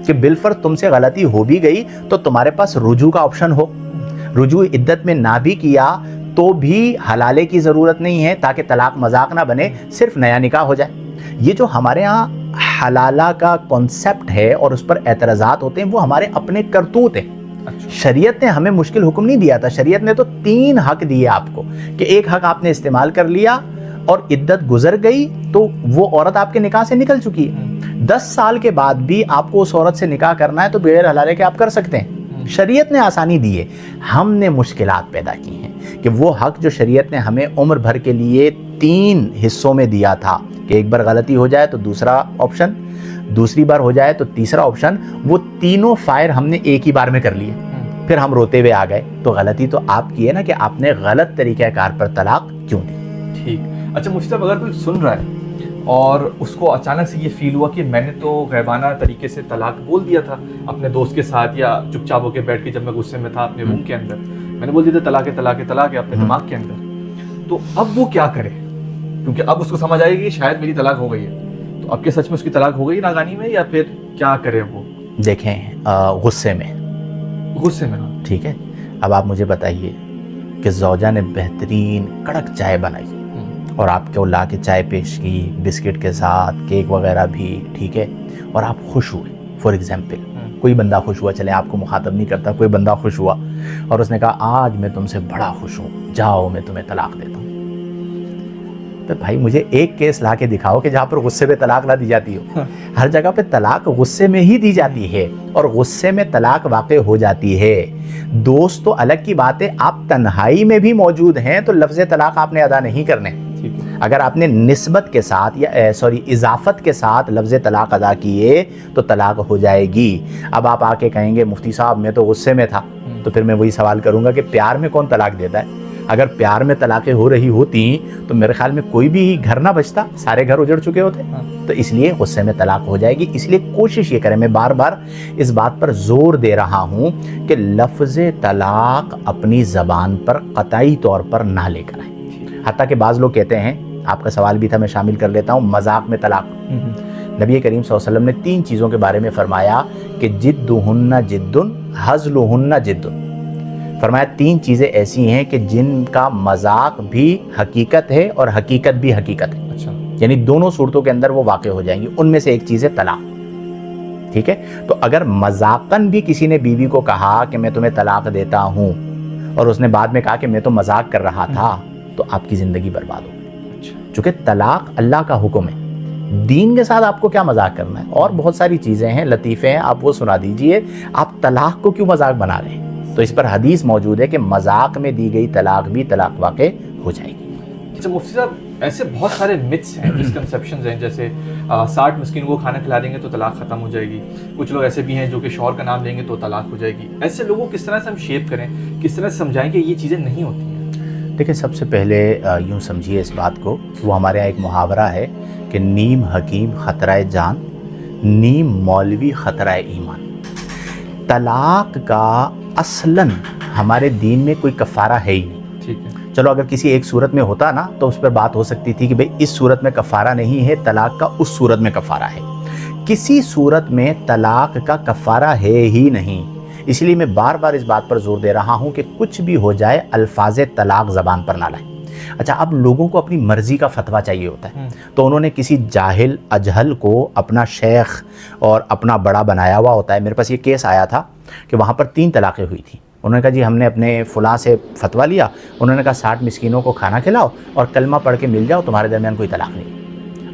[SPEAKER 2] کہ بالفرض تم سے غلطی ہو بھی گئی تو تمہارے پاس رجوع کا آپشن ہو. رجوع عدت میں نہ بھی کیا تو بھی حلالے کی ضرورت نہیں ہے، تاکہ طلاق مذاق نہ بنے، صرف نیا نکاح ہو جائے. یہ جو ہمارے ہاں حلالہ کا کانسیپٹ ہے اور اس پر اعتراضات ہوتے ہیں، وہ ہمارے اپنے کرتوت ہیں. شریعت نے ہمیں مشکل حکم نہیں دیا تھا. شریعت نے تو 3 حق دیے آپ کو، کہ ایک حق آپ نے استعمال کر لیا اور عدت گزر گئی تو وہ عورت آپ کے نکاح سے نکل چکی ہے. 10 سال کے بعد بھی آپ کو اس عورت سے نکاح کرنا ہے تو بغیر حلالے کے آپ کر سکتے ہیں. شریعت نے آسانی دی ہے، ہم نے مشکلات پیدا کی ہیں کہ وہ حق جو شریعت نے ہمیں عمر بھر کے لیے 3 حصوں میں دیا تھا، کہ ایک بار غلطی ہو جائے تو دوسرا آپشن، دوسری بار ہو جائے تو تیسرا آپشن، وہ تینوں فائر ہم نے ایک ہی بار میں کر لیے. پھر ہم روتے ہوئے آ گئے. تو غلطی تو آپ کی ہے نا، کہ آپ نے غلط طریقہ کار پر طلاق کیوں دی.
[SPEAKER 1] ٹھیک. اچھا مفتی صاحب، اگر کوئی سن رہا ہے اور اس کو اچانک سے یہ فیل ہوا کہ میں نے تو غیبانہ طریقے سے طلاق بول دیا تھا اپنے دوست کے ساتھ، یا چپ چاپ ہو کے بیٹھ کے جب میں غصے میں تھا اپنے روم کے اندر میں نے بول دیا تھا طلاق طلاق طلاق اپنے دماغ کے اندر، تو اب وہ کیا کرے؟ کیونکہ اب اس کو سمجھ آئے گی کہ شاید میری طلاق ہو گئی ہے. تو اب کیا سچ میں اس کی طلاق ہو گئی ناگانی میں، یا پھر کیا کرے وہ؟
[SPEAKER 2] دیکھیں، غصے میں
[SPEAKER 1] ہاں.
[SPEAKER 2] ٹھیک ہے، اب آپ مجھے بتائیے کہ زوجہ نے بہترین کڑک چائے بنائی اور آپ کو لا کے چائے پیش کی بسکٹ کے ساتھ، کیک وغیرہ بھی، ٹھیک ہے، اور آپ خوش ہوئے. فار ایگزامپل کوئی بندہ خوش ہوا، چلیں آپ کو مخاطب نہیں کرتا، کوئی بندہ خوش ہوا اور اس نے کہا آج میں تم سے بڑا خوش ہوں، جاؤ میں تمہیں طلاق دیتا ہوں. تو بھائی مجھے ایک کیس لا کے دکھاؤ کہ جہاں پر غصے پہ طلاق نہ دی جاتی ہو. ہر جگہ پہ طلاق غصے میں ہی دی جاتی ہے اور غصے میں طلاق واقع ہو جاتی ہے. دوست تو الگ کی بات ہے، آپ تنہائی میں بھی موجود ہیں تو لفظ طلاق آپ نے ادا نہیں کرنے. اگر آپ نے نسبت کے ساتھ یا اضافت کے ساتھ لفظ طلاق ادا کیے تو طلاق ہو جائے گی. اب آپ آ کے کہیں گے مفتی صاحب میں تو غصے میں تھا، تو پھر میں وہی سوال کروں گا کہ پیار میں کون طلاق دیتا ہے؟ اگر پیار میں طلاقیں ہو رہی ہوتی تو میرے خیال میں کوئی بھی گھر نہ بچتا، سارے گھر اجڑ چکے ہوتے. تو اس لیے غصے میں طلاق ہو جائے گی. اس لیے کوشش یہ کریں، میں بار بار اس بات پر زور دے رہا ہوں کہ لفظ طلاق اپنی زبان پر قطعی طور پر نہ لے کر آئیں. حتیٰ کہ بعض لوگ کہتے ہیں، آپ کا سوال بھی تھا میں شامل کر لیتا ہوں، مذاق میں طلاق. نبی کریم صلی اللہ علیہ وسلم نے 3 چیزوں کے بارے میں فرمایا کہ جدہن جد، ہزلہن جد. فرمایا 3 چیزیں ایسی ہیں کہ جن کا مذاق بھی حقیقت ہے اور حقیقت بھی حقیقت ہے.
[SPEAKER 1] اچھا،
[SPEAKER 2] یعنی دونوں صورتوں کے اندر وہ واقع ہو جائیں گی. ان میں سے ایک چیز ہے طلاق. ٹھیک ہے، تو اگر مذاقاً بھی کسی نے بیوی کو کہا کہ میں تمہیں طلاق دیتا ہوں اور اس نے بعد میں کہا کہ میں تو مذاق کر رہا تھا، تو آپ کی زندگی برباد ہو گئی. چونکہ طلاق اللہ کا حکم ہے. دین کے ساتھ آپ کو کیا مذاق کرنا ہے؟ اور بہت ساری چیزیں ہیں، لطیفے ہیں، آپ وہ سنا دیجئے. آپ طلاق کو کیوں مذاق بنا رہے ہیں؟ تو اس پر حدیث موجود ہے کہ مذاق میں دی گئی طلاق بھی طلاق واقع ہو جائے گی.
[SPEAKER 1] اچھا مفتی صاحب، ایسے بہت سارے متس ہیں، مسکنسیپشنز ہیں، جیسے 60 مسکین کو کھانا کھلا دیں گے تو طلاق ختم ہو جائے گی. کچھ لوگ ایسے بھی ہیں جو کہ شوہر کا نام لیں گے تو طلاق ہو جائے گی. ایسے لوگوں کو کس طرح سے ہم شیپ کریں، کس طرح سے سمجھائیں کہ یہ چیزیں نہیں ہوتی ہیں؟
[SPEAKER 2] دیکھیں، سب سے پہلے یوں سمجھیے اس بات کو، وہ ہمارے یہاں ایک محاورہ ہے کہ نیم حکیم خطرہ جان، نیم مولوی خطرہ ایمان. طلاق کا اصلاً ہمارے دین میں کوئی کفارہ ہے ہی نہیں.
[SPEAKER 1] ٹھیک ہے،
[SPEAKER 2] چلو اگر کسی ایک صورت میں ہوتا نا تو اس پر بات ہو سکتی تھی کہ بھئی اس صورت میں کفارہ نہیں ہے، طلاق کا اس صورت میں کفارہ ہے۔ کسی صورت میں طلاق کا کفارہ ہے ہی نہیں، اس لیے میں بار بار اس بات پر زور دے رہا ہوں کہ کچھ بھی ہو جائے الفاظ طلاق زبان پر نہ لائیں۔ اچھا، اب لوگوں کو اپنی مرضی کا فتویٰ چاہیے ہوتا ہے، تو انہوں نے کسی جاہل اجہل کو اپنا شیخ اور اپنا بڑا بنایا ہوا ہوتا ہے۔ میرے پاس یہ کیس آیا تھا کہ وہاں پر 3 طلاقیں ہوئی تھیں۔ انہوں نے کہا جی ہم نے اپنے فلاں سے فتویٰ لیا، انہوں نے کہا 60 مسکینوں کو کھانا کھلاؤ اور کلمہ پڑھ کے مل جاؤ، تمہارے درمیان کوئی طلاق نہیں۔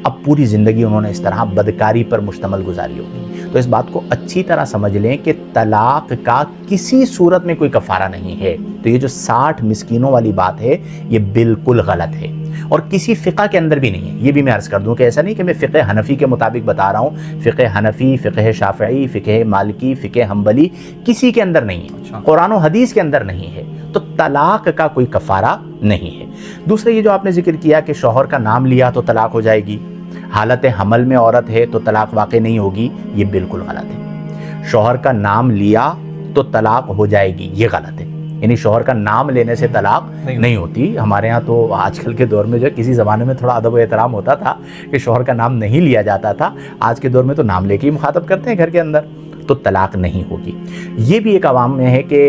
[SPEAKER 2] اب پوری زندگی انہوں نے اس طرح بدکاری پر مشتمل گزاری ہوگی۔ تو اس بات کو اچھی طرح سمجھ لیں کہ طلاق کا کسی صورت میں کوئی کفارہ نہیں ہے۔ تو یہ جو 60 مسکینوں والی بات ہے یہ بالکل غلط ہے، اور کسی فقہ کے اندر بھی نہیں ہے۔ یہ بھی میں عرض کر دوں کہ ایسا نہیں کہ میں فقہ حنفی کے مطابق بتا رہا ہوں، فقہ حنفی، فقہ شافعی، فقہ مالکی، فقہ حنبلی کسی کے اندر نہیں ہے، قرآن و حدیث کے اندر نہیں ہے۔ تو طلاق کا کوئی کفارہ نہیں ہے۔ دوسرے یہ جو آپ نے ذکر کیا کہ شوہر کا نام لیا تو طلاق ہو جائے گی، حالت حمل میں عورت ہے تو طلاق واقع نہیں ہوگی، یہ بالکل غلط ہے۔ شوہر کا نام لیا تو طلاق ہو جائے گی، یہ غلط ہے۔ یعنی شوہر کا نام لینے سے طلاق نہیں ہوتی۔ ہمارے ہاں تو آج کل کے دور میں جو کسی زمانے میں تھوڑا ادب و احترام ہوتا تھا کہ شوہر کا نام نہیں لیا جاتا تھا، آج کے دور میں تو نام لے کے ہی مخاطب کرتے ہیں گھر کے اندر، تو طلاق نہیں ہوگی۔ یہ بھی ایک عوام میں ہے کہ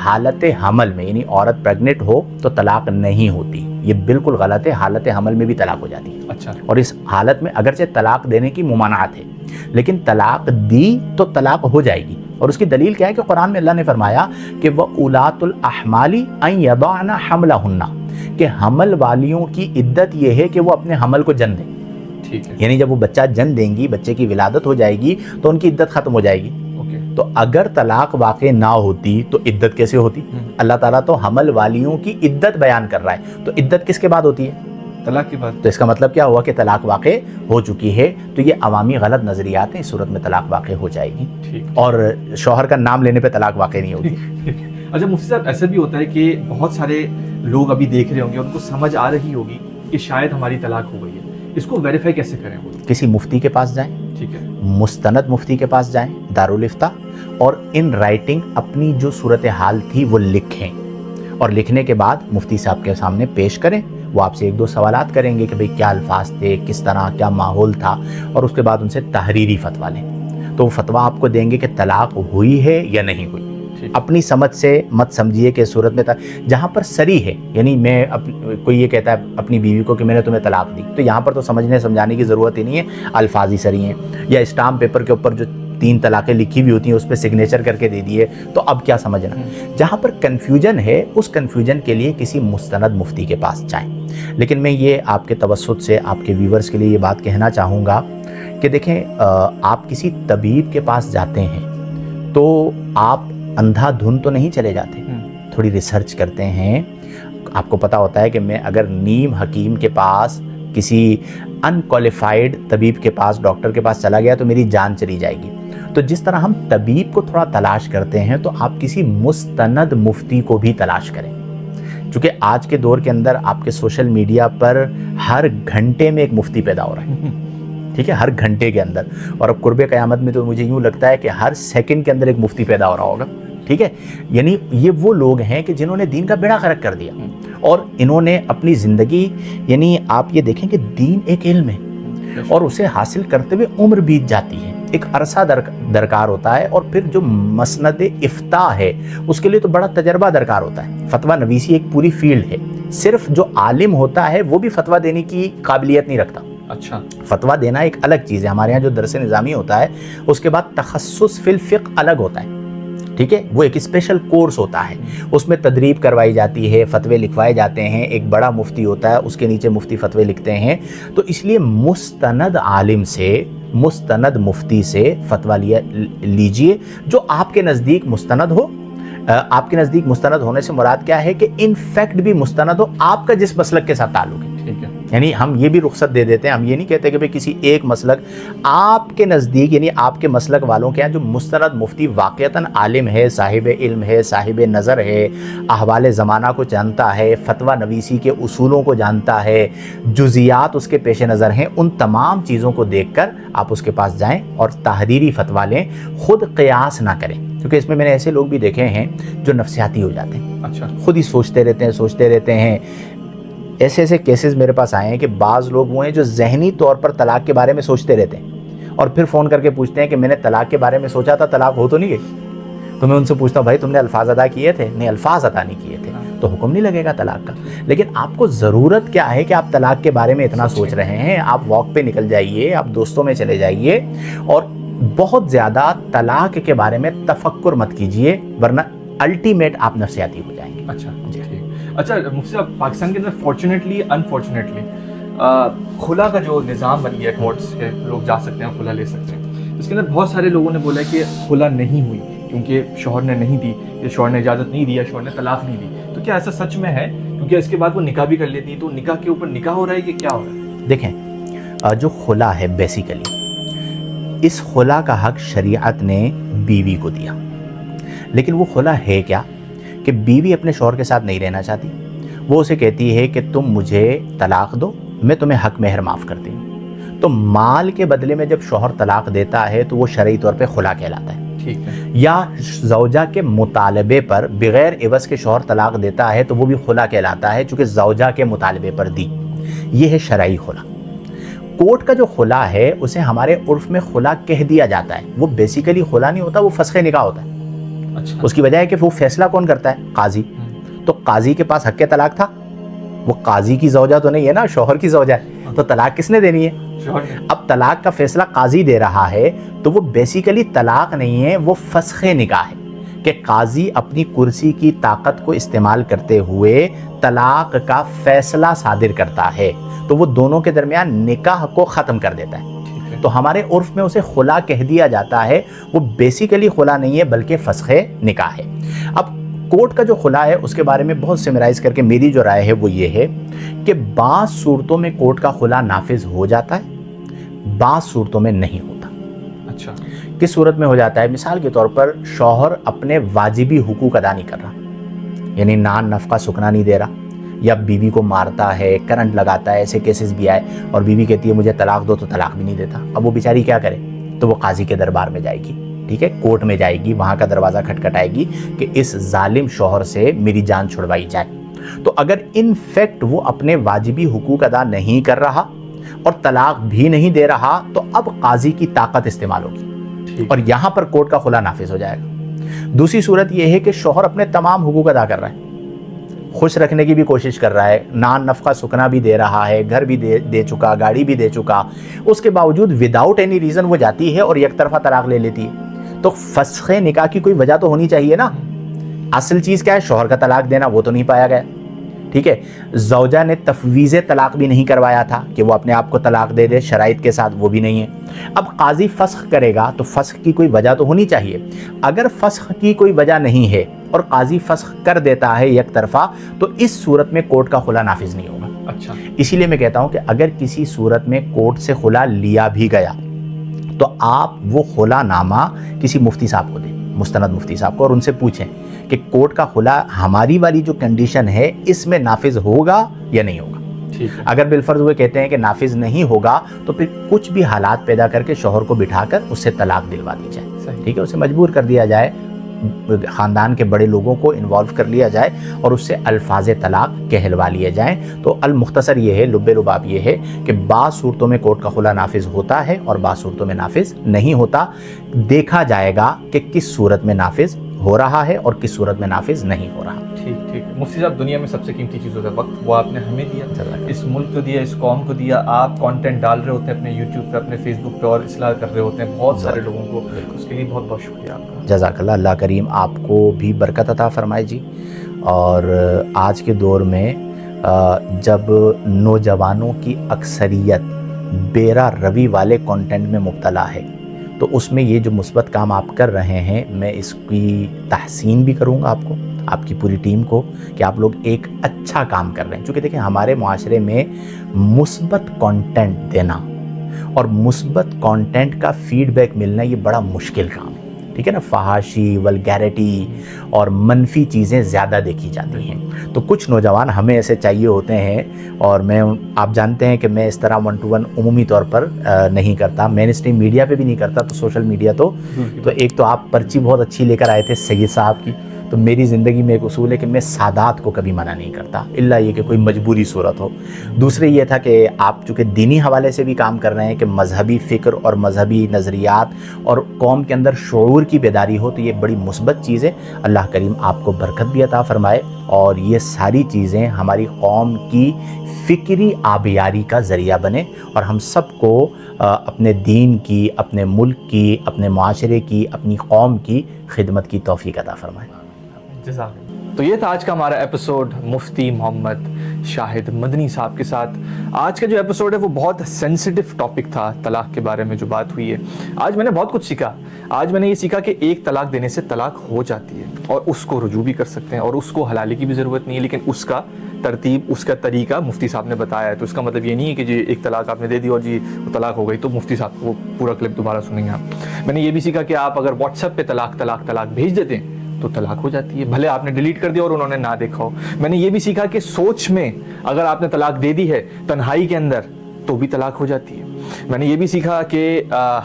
[SPEAKER 2] حالت حمل میں یعنی عورت پریگننٹ ہو تو طلاق نہیں ہوتی، یہ بالکل غلط ہے۔ حالت حمل میں بھی طلاق ہو جاتی ہے۔
[SPEAKER 1] اچھا،
[SPEAKER 2] اور اس حالت میں اگرچہ طلاق دینے کی ممانعت ہے لیکن طلاق دی تو طلاق ہو جائے گی۔ اور اس کی دلیل کیا ہے کہ قرآن میں اللہ نے فرمایا کہ وَأُولَاتُ الْأَحْمَالِ أَن يَضَعْنَ حَمْلَهُنَّ، کہ حمل والیوں کی عدت یہ ہے کہ وہ اپنے حمل کو جن دیں۔
[SPEAKER 1] ٹھیک ہے،
[SPEAKER 2] یعنی جب وہ بچہ جن دیں گی، بچے کی ولادت ہو جائے گی تو ان کی عدت ختم ہو جائے گی۔ تو اگر طلاق واقع نہ ہوتی تو عدت کیسے ہوتی؟ اللہ تعالیٰ تو حمل والیوں کی عدت بیان کر رہا ہے، تو عدت کس کے بعد ہوتی ہے؟
[SPEAKER 1] طلاق کی بات۔
[SPEAKER 2] تو اس کا مطلب کیا ہوا کہ طلاق واقع ہو چکی ہے۔ تو یہ عوامی غلط نظریات ہیں، اس صورت میں طلاق واقع ہو جائے گی، اور شوہر کا نام لینے پہ طلاق واقع نہیں ہوگی۔
[SPEAKER 1] اچھا مفتی صاحب، ایسا بھی ہوتا ہے کہ بہت سارے لوگ ابھی دیکھ رہے ہوں گے، ان کو سمجھ آ رہی ہوگی کہ شاید ہماری طلاق ہو گئی ہے، اس کو ویریفائی کیسے کریں؟ وہ
[SPEAKER 2] کسی مفتی کے پاس جائیں،
[SPEAKER 1] ٹھیک ہے،
[SPEAKER 2] مستند مفتی کے پاس جائیں، دارالافتاء، اور ان رائٹنگ اپنی جو صورتحال تھی وہ لکھیں، اور لکھنے کے بعد مفتی صاحب کے سامنے پیش کریں۔ وہ آپ سے 1-2 سوالات کریں گے کہ بھئی کیا الفاظ تھے، کس طرح کیا ماحول تھا، اور اس کے بعد ان سے تحریری فتویٰ لیں۔ تو وہ فتویٰ آپ کو دیں گے کہ طلاق ہوئی ہے یا نہیں ہوئی۔ اپنی سمجھ سے مت سمجھیے کہ صورت میں جہاں پر صریح ہے، یعنی میں کوئی یہ کہتا ہے اپنی بیوی کو کہ میں نے تمہیں طلاق دی، تو یہاں پر تو سمجھنے سمجھانے کی ضرورت ہی نہیں ہے، الفاظ ہی صریح ہیں۔ یا اسٹامپ پیپر کے اوپر جو 3 طلاقیں لکھی ہوئی ہوتی ہیں اس پہ سگنیچر کر کے دے دیے، تو اب کیا سمجھنا؟ جہاں پر کنفیوژن ہے اس کنفیوژن کے لیے کسی مستند مفتی کے پاس جائیں۔ لیکن میں یہ آپ کے توسط سے آپ کے ویورز کے لیے یہ بات کہنا چاہوں گا کہ دیکھیں، آپ کسی طبیب کے پاس جاتے ہیں تو آپ اندھا دھن تو نہیں چلے جاتے، تھوڑی ریسرچ کرتے ہیں۔ آپ کو پتہ ہوتا ہے کہ میں اگر نیم حکیم کے پاس، کسی ان کوالیفائڈ طبیب کے پاس، ڈاکٹر کے پاس چلا گیا تو میری جان چلی جائے گی۔ تو جس طرح ہم طبیب کو تھوڑا تلاش کرتے ہیں تو آپ کسی مستند مفتی کو بھی تلاش کریں، چونکہ آج کے دور کے اندر آپ کے سوشل میڈیا پر ہر گھنٹے میں ایک مفتی پیدا ہو رہا ہے، ٹھیک ہے، ہر گھنٹے کے اندر، اور اب قرب قیامت میں تو مجھے یوں لگتا ہے کہ ہر سیکنڈ کے اندر ایک مفتی پیدا ہو رہا ہوگا، ٹھیک ہے۔ یعنی یہ وہ لوگ ہیں کہ جنہوں نے دین کا بیڑا غرق کر دیا، اور انہوں نے اپنی زندگی، یعنی آپ یہ دیکھیں کہ دین ایک علم ہے اور اسے حاصل کرتے ہوئے عمر بیت جاتی ہے، ایک عرصہ درکار ہوتا ہے، اور پھر جو مسند افتاء ہے اس کے لیے تو بڑا تجربہ درکار ہوتا ہے۔ فتویٰ نویسی ایک پوری فیلڈ ہے، صرف جو عالم ہوتا ہے وہ بھی فتویٰ دینے کی قابلیت نہیں رکھتا۔
[SPEAKER 1] اچھا،
[SPEAKER 2] فتویٰ دینا ایک الگ چیز ہے، ہمارے ہاں جو درس نظامی ہوتا ہے اس کے بعد تخصص فی الفقہ الگ ہوتا ہے، ٹھیک ہے، وہ ایک اسپیشل کورس ہوتا ہے، اس میں تدریب کروائی جاتی ہے، فتوے لکھوائے جاتے ہیں، ایک بڑا مفتی ہوتا ہے، اس کے نیچے مفتی فتوے لکھتے ہیں۔ تو اس لیے مستند عالم سے، مستند مفتی سے فتویٰ لیجئے جو آپ کے نزدیک مستند ہو۔ آپ کے نزدیک مستند ہونے سے مراد کیا ہے کہ ان فیکٹ بھی مستند ہو آپ کا جس مسلک کے ساتھ تعلق ہے،
[SPEAKER 1] ٹھیک ہے۔
[SPEAKER 2] یعنی ہم یہ بھی رخصت دے دیتے ہیں، ہم یہ نہیں کہتے کہ کسی ایک مسلک، آپ کے نزدیک یعنی آپ کے مسلک والوں کے ہیں جو مستند مفتی واقعتاً عالم ہے، صاحب علم ہے، صاحب نظر ہے، احوال زمانہ کو جانتا ہے، فتویٰ نویسی کے اصولوں کو جانتا ہے، جزیات اس کے پیش نظر ہیں، ان تمام چیزوں کو دیکھ کر آپ اس کے پاس جائیں اور تحریری فتویٰ لیں، خود قیاس نہ کریں۔ کیونکہ اس میں میں نے ایسے لوگ بھی دیکھے ہیں جو نفسیاتی ہو جاتے ہیں،
[SPEAKER 1] اچھا
[SPEAKER 2] خود ہی سوچتے رہتے ہیں. ایسے کیسز میرے پاس آئے ہیں کہ بعض لوگ وہ ہیں جو ذہنی طور پر طلاق کے بارے میں سوچتے رہتے ہیں اور پھر فون کر کے پوچھتے ہیں کہ میں نے طلاق کے بارے میں سوچا تھا، طلاق ہو تو نہیں گئی. تو میں ان سے پوچھتا ہوں بھائی تم نے الفاظ ادا کیے تھے؟ نہیں، الفاظ ادا نہیں کیے تھے تو حکم نہیں لگے گا طلاق کا. لیکن آپ کو ضرورت کیا ہے کہ آپ طلاق کے بارے میں اتنا سوچ رہے ہیں؟ آپ واک پہ نکل جائیے، آپ دوستوں میں چلے جائیے اور بہت زیادہ طلاق کے بارے میں تفکر مت کیجئے، ورنہ الٹیمیٹ آپ نفسیاتی ہو جائیں گے.
[SPEAKER 1] اچھا ٹھیک. اچھا مفتی صاحب، پاکستان کے اندر فارچونیٹلی انفارچونیٹلی خلا کا جو نظام بن گیا کورٹس کے، لوگ جا سکتے ہیں خلا لے سکتے ہیں، اس کے اندر بہت سارے لوگوں نے بولا کہ خلا نہیں ہوئی کیونکہ شوہر نے نہیں دی، یا شوہر نے اجازت نہیں دی، یا شوہر نے طلاق نہیں دی. تو کیا ایسا سچ میں ہے؟ کیونکہ اس کے بعد وہ نکاح بھی کر لیتی ہیں، تو نکاح کے اوپر نکاح ہو رہا ہے کہ کیا ہو رہا ہے؟
[SPEAKER 2] دیکھیں، جو خلا ہے بیسیکلی اس خلا کا حق شریعت نے بیوی کو دیا، لیکن وہ خلا ہے کیا کہ بیوی اپنے شوہر کے ساتھ نہیں رہنا چاہتی، وہ اسے کہتی ہے کہ تم مجھے طلاق دو، میں تمہیں حق مہر معاف کرتی ہوں. تو مال کے بدلے میں جب شوہر طلاق دیتا ہے تو وہ شرعی طور پہ خلا کہلاتا ہے.
[SPEAKER 1] ٹھیک ہے.
[SPEAKER 2] یا زوجہ کے مطالبے پر بغیر عوض کے شوہر طلاق دیتا ہے تو وہ بھی خلا کہلاتا ہے، چونکہ زوجہ کے مطالبے پر دی. یہ ہے شرعی خلا. کورٹ کا جو خلا ہے اسے ہمارے عرف میں خلا کہہ دیا جاتا ہے. وہ بیسیکلی خلا نہیں ہوتا، وہ فسخ نکاح ہوتا ہے.
[SPEAKER 1] اچھا.
[SPEAKER 2] اس کی وجہ ہے کہ وہ فیصلہ کون کرتا ہے؟ قاضی. تو قاضی کے پاس حق طلاق تھا، وہ قاضی کی زوجہ تو نہیں ہے نا، شوہر کی زوجہ ہے، تو طلاق کس نے دینی ہے؟ اب طلاق کا فیصلہ قاضی دے رہا ہے تو وہ بیسیکلی طلاق نہیں ہے، وہ فسخ نکاح ہے کہ قاضی اپنی کرسی کی طاقت کو استعمال کرتے ہوئے طلاق کا فیصلہ صادر کرتا ہے، تو وہ دونوں کے درمیان نکاح کو ختم کر دیتا ہے. تو ہمارے عرف میں اسے خلا کہہ دیا جاتا ہے. وہ بیسیکلی خلا نہیں ہے بلکہ فسخ نکاح ہے. اب کورٹ کا جو خلا ہے اس کے بارے میں بہت سمرائز کر کے میری جو رائے ہے وہ یہ ہے کہ بعض صورتوں میں کورٹ کا خلا نافذ ہو جاتا ہے، بعض صورتوں میں نہیں ہوتا.
[SPEAKER 1] اچھا.
[SPEAKER 2] کس صورت میں ہو جاتا ہے؟ مثال کے طور پر شوہر اپنے واجبی حقوق ادا نہیں کر رہا، یعنی نان نفقہ سکنا نہیں دے رہا، یا بیوی کو مارتا ہے، کرنٹ لگاتا ہے. ایسے کیسز بھی آئے اور بیوی کہتی ہے مجھے طلاق دو تو طلاق بھی نہیں دیتا. اب وہ بیچاری کیا کرے؟ تو وہ قاضی کے دربار میں جائے گی، ٹھیک ہے، کورٹ میں جائے گی، وہاں کا دروازہ کھٹکھٹائے گی کہ اس ظالم شوہر سے میری جان چھڑوائی جائے. تو اگر ان فیکٹ وہ اپنے واجبی حقوق ادا نہیں کر رہا اور طلاق بھی نہیں دے رہا تو اب قاضی کی طاقت استعمال ہوگی اور یہاں پر کورٹ کا خلا نافذ ہو جائے گا. دوسری صورت یہ ہے کہ شوہر اپنے تمام حقوق ادا کر رہا ہے، خوش رکھنے کی بھی کوشش کر رہا ہے، نان نفقہ سکنا بھی دے رہا ہے، گھر بھی دے چکا، گاڑی بھی دے چکا، اس کے باوجود وداؤٹ اینی ریزن وہ جاتی ہے اور یک طرفہ طلاق لے لیتی ہے. تو فسخ نکاح کی کوئی وجہ تو ہونی چاہیے نا. اصل چیز کیا ہے؟ شوہر کا طلاق دینا، وہ تو نہیں پایا گیا. ٹھیک ہے، زوجہ نے تفویض طلاق بھی نہیں کروایا تھا کہ وہ اپنے آپ کو طلاق دے دے شرائط کے ساتھ، وہ بھی نہیں ہے. اب قاضی فسخ کرے گا تو فسخ کی کوئی وجہ تو ہونی چاہیے. اگر فسخ کی کوئی وجہ نہیں ہے اور قاضی فسخ کر دیتا ہے یک طرفہ تو اس صورت میں کورٹ کا خلا نافذ نہیں ہوگا.
[SPEAKER 1] اچھا.
[SPEAKER 2] اسی لیے میں کہتا ہوں کہ اگر کسی صورت میں کورٹ سے خلا لیا بھی گیا تو آپ وہ خلا نامہ کسی مفتی صاحب کو دیں، مستند مفتی صاحب کو، اور ان سے پوچھیں کہ کورٹ کا خلا ہماری والی جو کنڈیشن ہے اس میں نافذ ہوگا یا نہیں ہوگا. اگر بالفرض وہ کہتے ہیں کہ نافذ نہیں ہوگا تو پھر کچھ بھی حالات پیدا کر کے شوہر کو بٹھا کر اس سے طلاق دلوا دی جائے. ٹھیک ہے، اسے مجبور کر دیا جائے، خاندان کے بڑے لوگوں کو انوالو کر لیا جائے اور اس سے الفاظ طلاق کہلوا لیے جائیں. تو المختصر یہ ہے، لب لباب یہ ہے کہ بعض صورتوں میں کورٹ کا خلا نافذ ہوتا ہے اور بعض صورتوں میں نافذ نہیں ہوتا. دیکھا جائے گا کہ کس صورت میں نافذ ہو رہا ہے اور کس صورت میں نافذ نہیں ہو رہا.
[SPEAKER 1] ٹھیک. مفتی صاحب، دنیا میں سب سے قیمتی چیز ہوتا ہے وقت، وہ آپ نے ہمیں دیا، اس ملک کو دیا، اس قوم کو دیا. آپ کانٹینٹ ڈال رہے ہوتے ہیں اپنے یوٹیوب پہ، اپنے فیس بک پہ، اور اصلاح کر رہے ہوتے ہیں بہت سارے لوگوں کو. اس کے لیے بہت بہت شکریہ آپ کا.
[SPEAKER 2] جزاک اللہ. اللہ کریم آپ کو بھی برکت عطا فرمائے جی. اور آج کے دور میں جب نوجوانوں کی اکثریت بیرا روی والے کانٹینٹ میں مبتلا ہے تو اس میں یہ جو مثبت کام آپ کر رہے ہیں میں اس کی تحسین بھی کروں گا آپ کو، آپ کی پوری ٹیم کو، کہ آپ لوگ ایک اچھا کام کر رہے ہیں. چونکہ دیکھیں ہمارے معاشرے میں مثبت کانٹینٹ دینا اور مثبت کانٹینٹ کا فیڈ بیک ملنا یہ بڑا مشکل کام ہے. ٹھیک ہے نا, فحاشی, ولگیرٹی اور منفی چیزیں زیادہ دیکھی جاتی ہیں. تو کچھ نوجوان ہمیں ایسے چاہیے ہوتے ہیں, اور میں آپ جانتے ہیں کہ میں اس طرح 1 to 1 عمومی طور پر نہیں کرتا, مین اسٹریم میڈیا پہ بھی نہیں کرتا, تو سوشل میڈیا تو ایک تو آپ پرچی بہت اچھی لے کر آئے تھے سید صاحب کی, تو میری زندگی میں ایک اصول ہے کہ میں سادات کو کبھی منع نہیں کرتا الا یہ کہ کوئی مجبوری صورت ہو. دوسرے یہ تھا کہ آپ چونکہ دینی حوالے سے بھی کام کر رہے ہیں کہ مذہبی فکر اور مذہبی نظریات اور قوم کے اندر شعور کی بیداری ہو, تو یہ بڑی مثبت چیز ہے. اللہ کریم آپ کو برکت بھی عطا فرمائے, اور یہ ساری چیزیں ہماری قوم کی فکری آبیاری کا ذریعہ بنے, اور ہم سب کو اپنے دین کی, اپنے ملک کی, اپنے معاشرے کی, اپنی قوم کی خدمت کی توفیق عطا فرمائے.
[SPEAKER 1] تو یہ تھا آج کا ہمارا ایپیسوڈ مفتی محمد شاہد مدنی صاحب کے ساتھ. آج کا جو ایپیسوڈ ہے وہ بہت سینسٹیو ٹاپک تھا, طلاق کے بارے میں جو بات ہوئی ہے. آج میں نے بہت کچھ سیکھا. آج میں نے یہ سیکھا کہ ایک طلاق دینے سے طلاق ہو جاتی ہے, اور اس کو رجوع بھی کر سکتے ہیں, اور اس کو حلالے کی بھی ضرورت نہیں ہے, لیکن اس کا ترتیب, اس کا طریقہ مفتی صاحب نے بتایا ہے. تو اس کا مطلب یہ نہیں ہے کہ جی ایک طلاق آپ نے دے دی اور جی وہ طلاق ہو گئی, تو مفتی صاحب کو پورا کلپ دوبارہ سنیں گے آپ. میں نے یہ بھی سیکھا کہ آپ اگر واٹس ایپ پہ طلاق طلاق طلاق بھیج دیتے ہیں تو طلاق ہو جاتی ہے, بھلے آپ نے ڈیلیٹ کر دیا اور انہوں نے نہ دیکھا ہو. میں نے یہ بھی سیکھا کہ سوچ میں اگر آپ نے طلاق دے دی ہے تنہائی کے اندر تو بھی طلاق ہو جاتی ہے. میں نے یہ بھی سیکھا کہ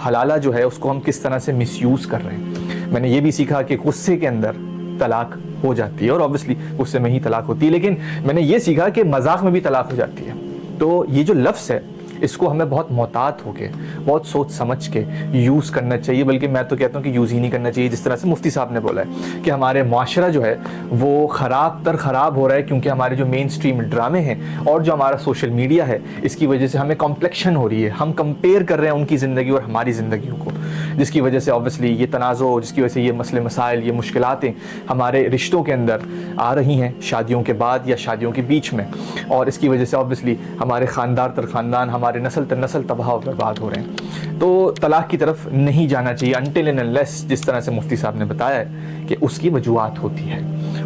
[SPEAKER 1] حلالہ جو ہے اس کو ہم کس طرح سے مس یوز کر رہے ہیں. میں نے یہ بھی سیکھا کہ غصے کے اندر طلاق ہو جاتی ہے, اور اوبویسلی غصے میں ہی طلاق ہوتی ہے, لیکن میں نے یہ سیکھا کہ مذاق میں بھی طلاق ہو جاتی ہے. تو یہ جو لفظ ہے اس کو ہمیں بہت محتاط ہو کے, بہت سوچ سمجھ کے یوز کرنا چاہیے, بلکہ میں تو کہتا ہوں کہ یوز ہی نہیں کرنا چاہیے. جس طرح سے مفتی صاحب نے بولا ہے کہ ہمارے معاشرہ جو ہے وہ خراب تر خراب ہو رہا ہے, کیونکہ ہمارے جو مین اسٹریم ڈرامے ہیں اور جو ہمارا سوشل میڈیا ہے اس کی وجہ سے ہمیں کمپلیکشن ہو رہی ہے. ہم کمپیئر کر رہے ہیں ان کی زندگی اور ہماری زندگیوں کو, جس کی وجہ سے اوبویسلی یہ تنازع, جس کی وجہ سے یہ مسئلے مسائل, یہ مشکلاتیں ہمارے رشتوں کے اندر آ رہی ہیں شادیوں کے بعد یا شادیوں کے بیچ میں, اور اس کی وجہ سے اوبویسلی ہمارے خاندار تر خاندان, ہمارے نسل تر نسل تباہ و برباد ہو رہے ہیں. تو طلاق کی طرف نہیں جانا چاہیے until and unless جس طرح سے مفتی صاحب نے بتایا ہے کہ اس کی وجوہات ہوتی ہے.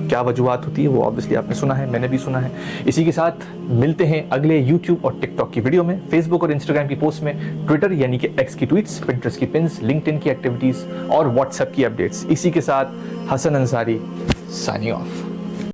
[SPEAKER 1] کیا وجوہات ہوتی ہے وہ اوبویسلی آپ نے سنا ہے, میں نے بھی سنا ہے. اسی کے ساتھ ملتے ہیں اگلے یوٹیوب اور ٹک ٹاک کی ویڈیو میں, فیس بک اور انسٹاگرام کی پوسٹ میں, ٹویٹر یعنی کہ ایکس کی ٹویٹس, پنٹرسٹ کی پنس, لنکڈ ان کی ایکٹیویٹیز اور واٹس ایپ کی اپڈیٹس. اسی کے ساتھ حسن انصاری سائننگ آف.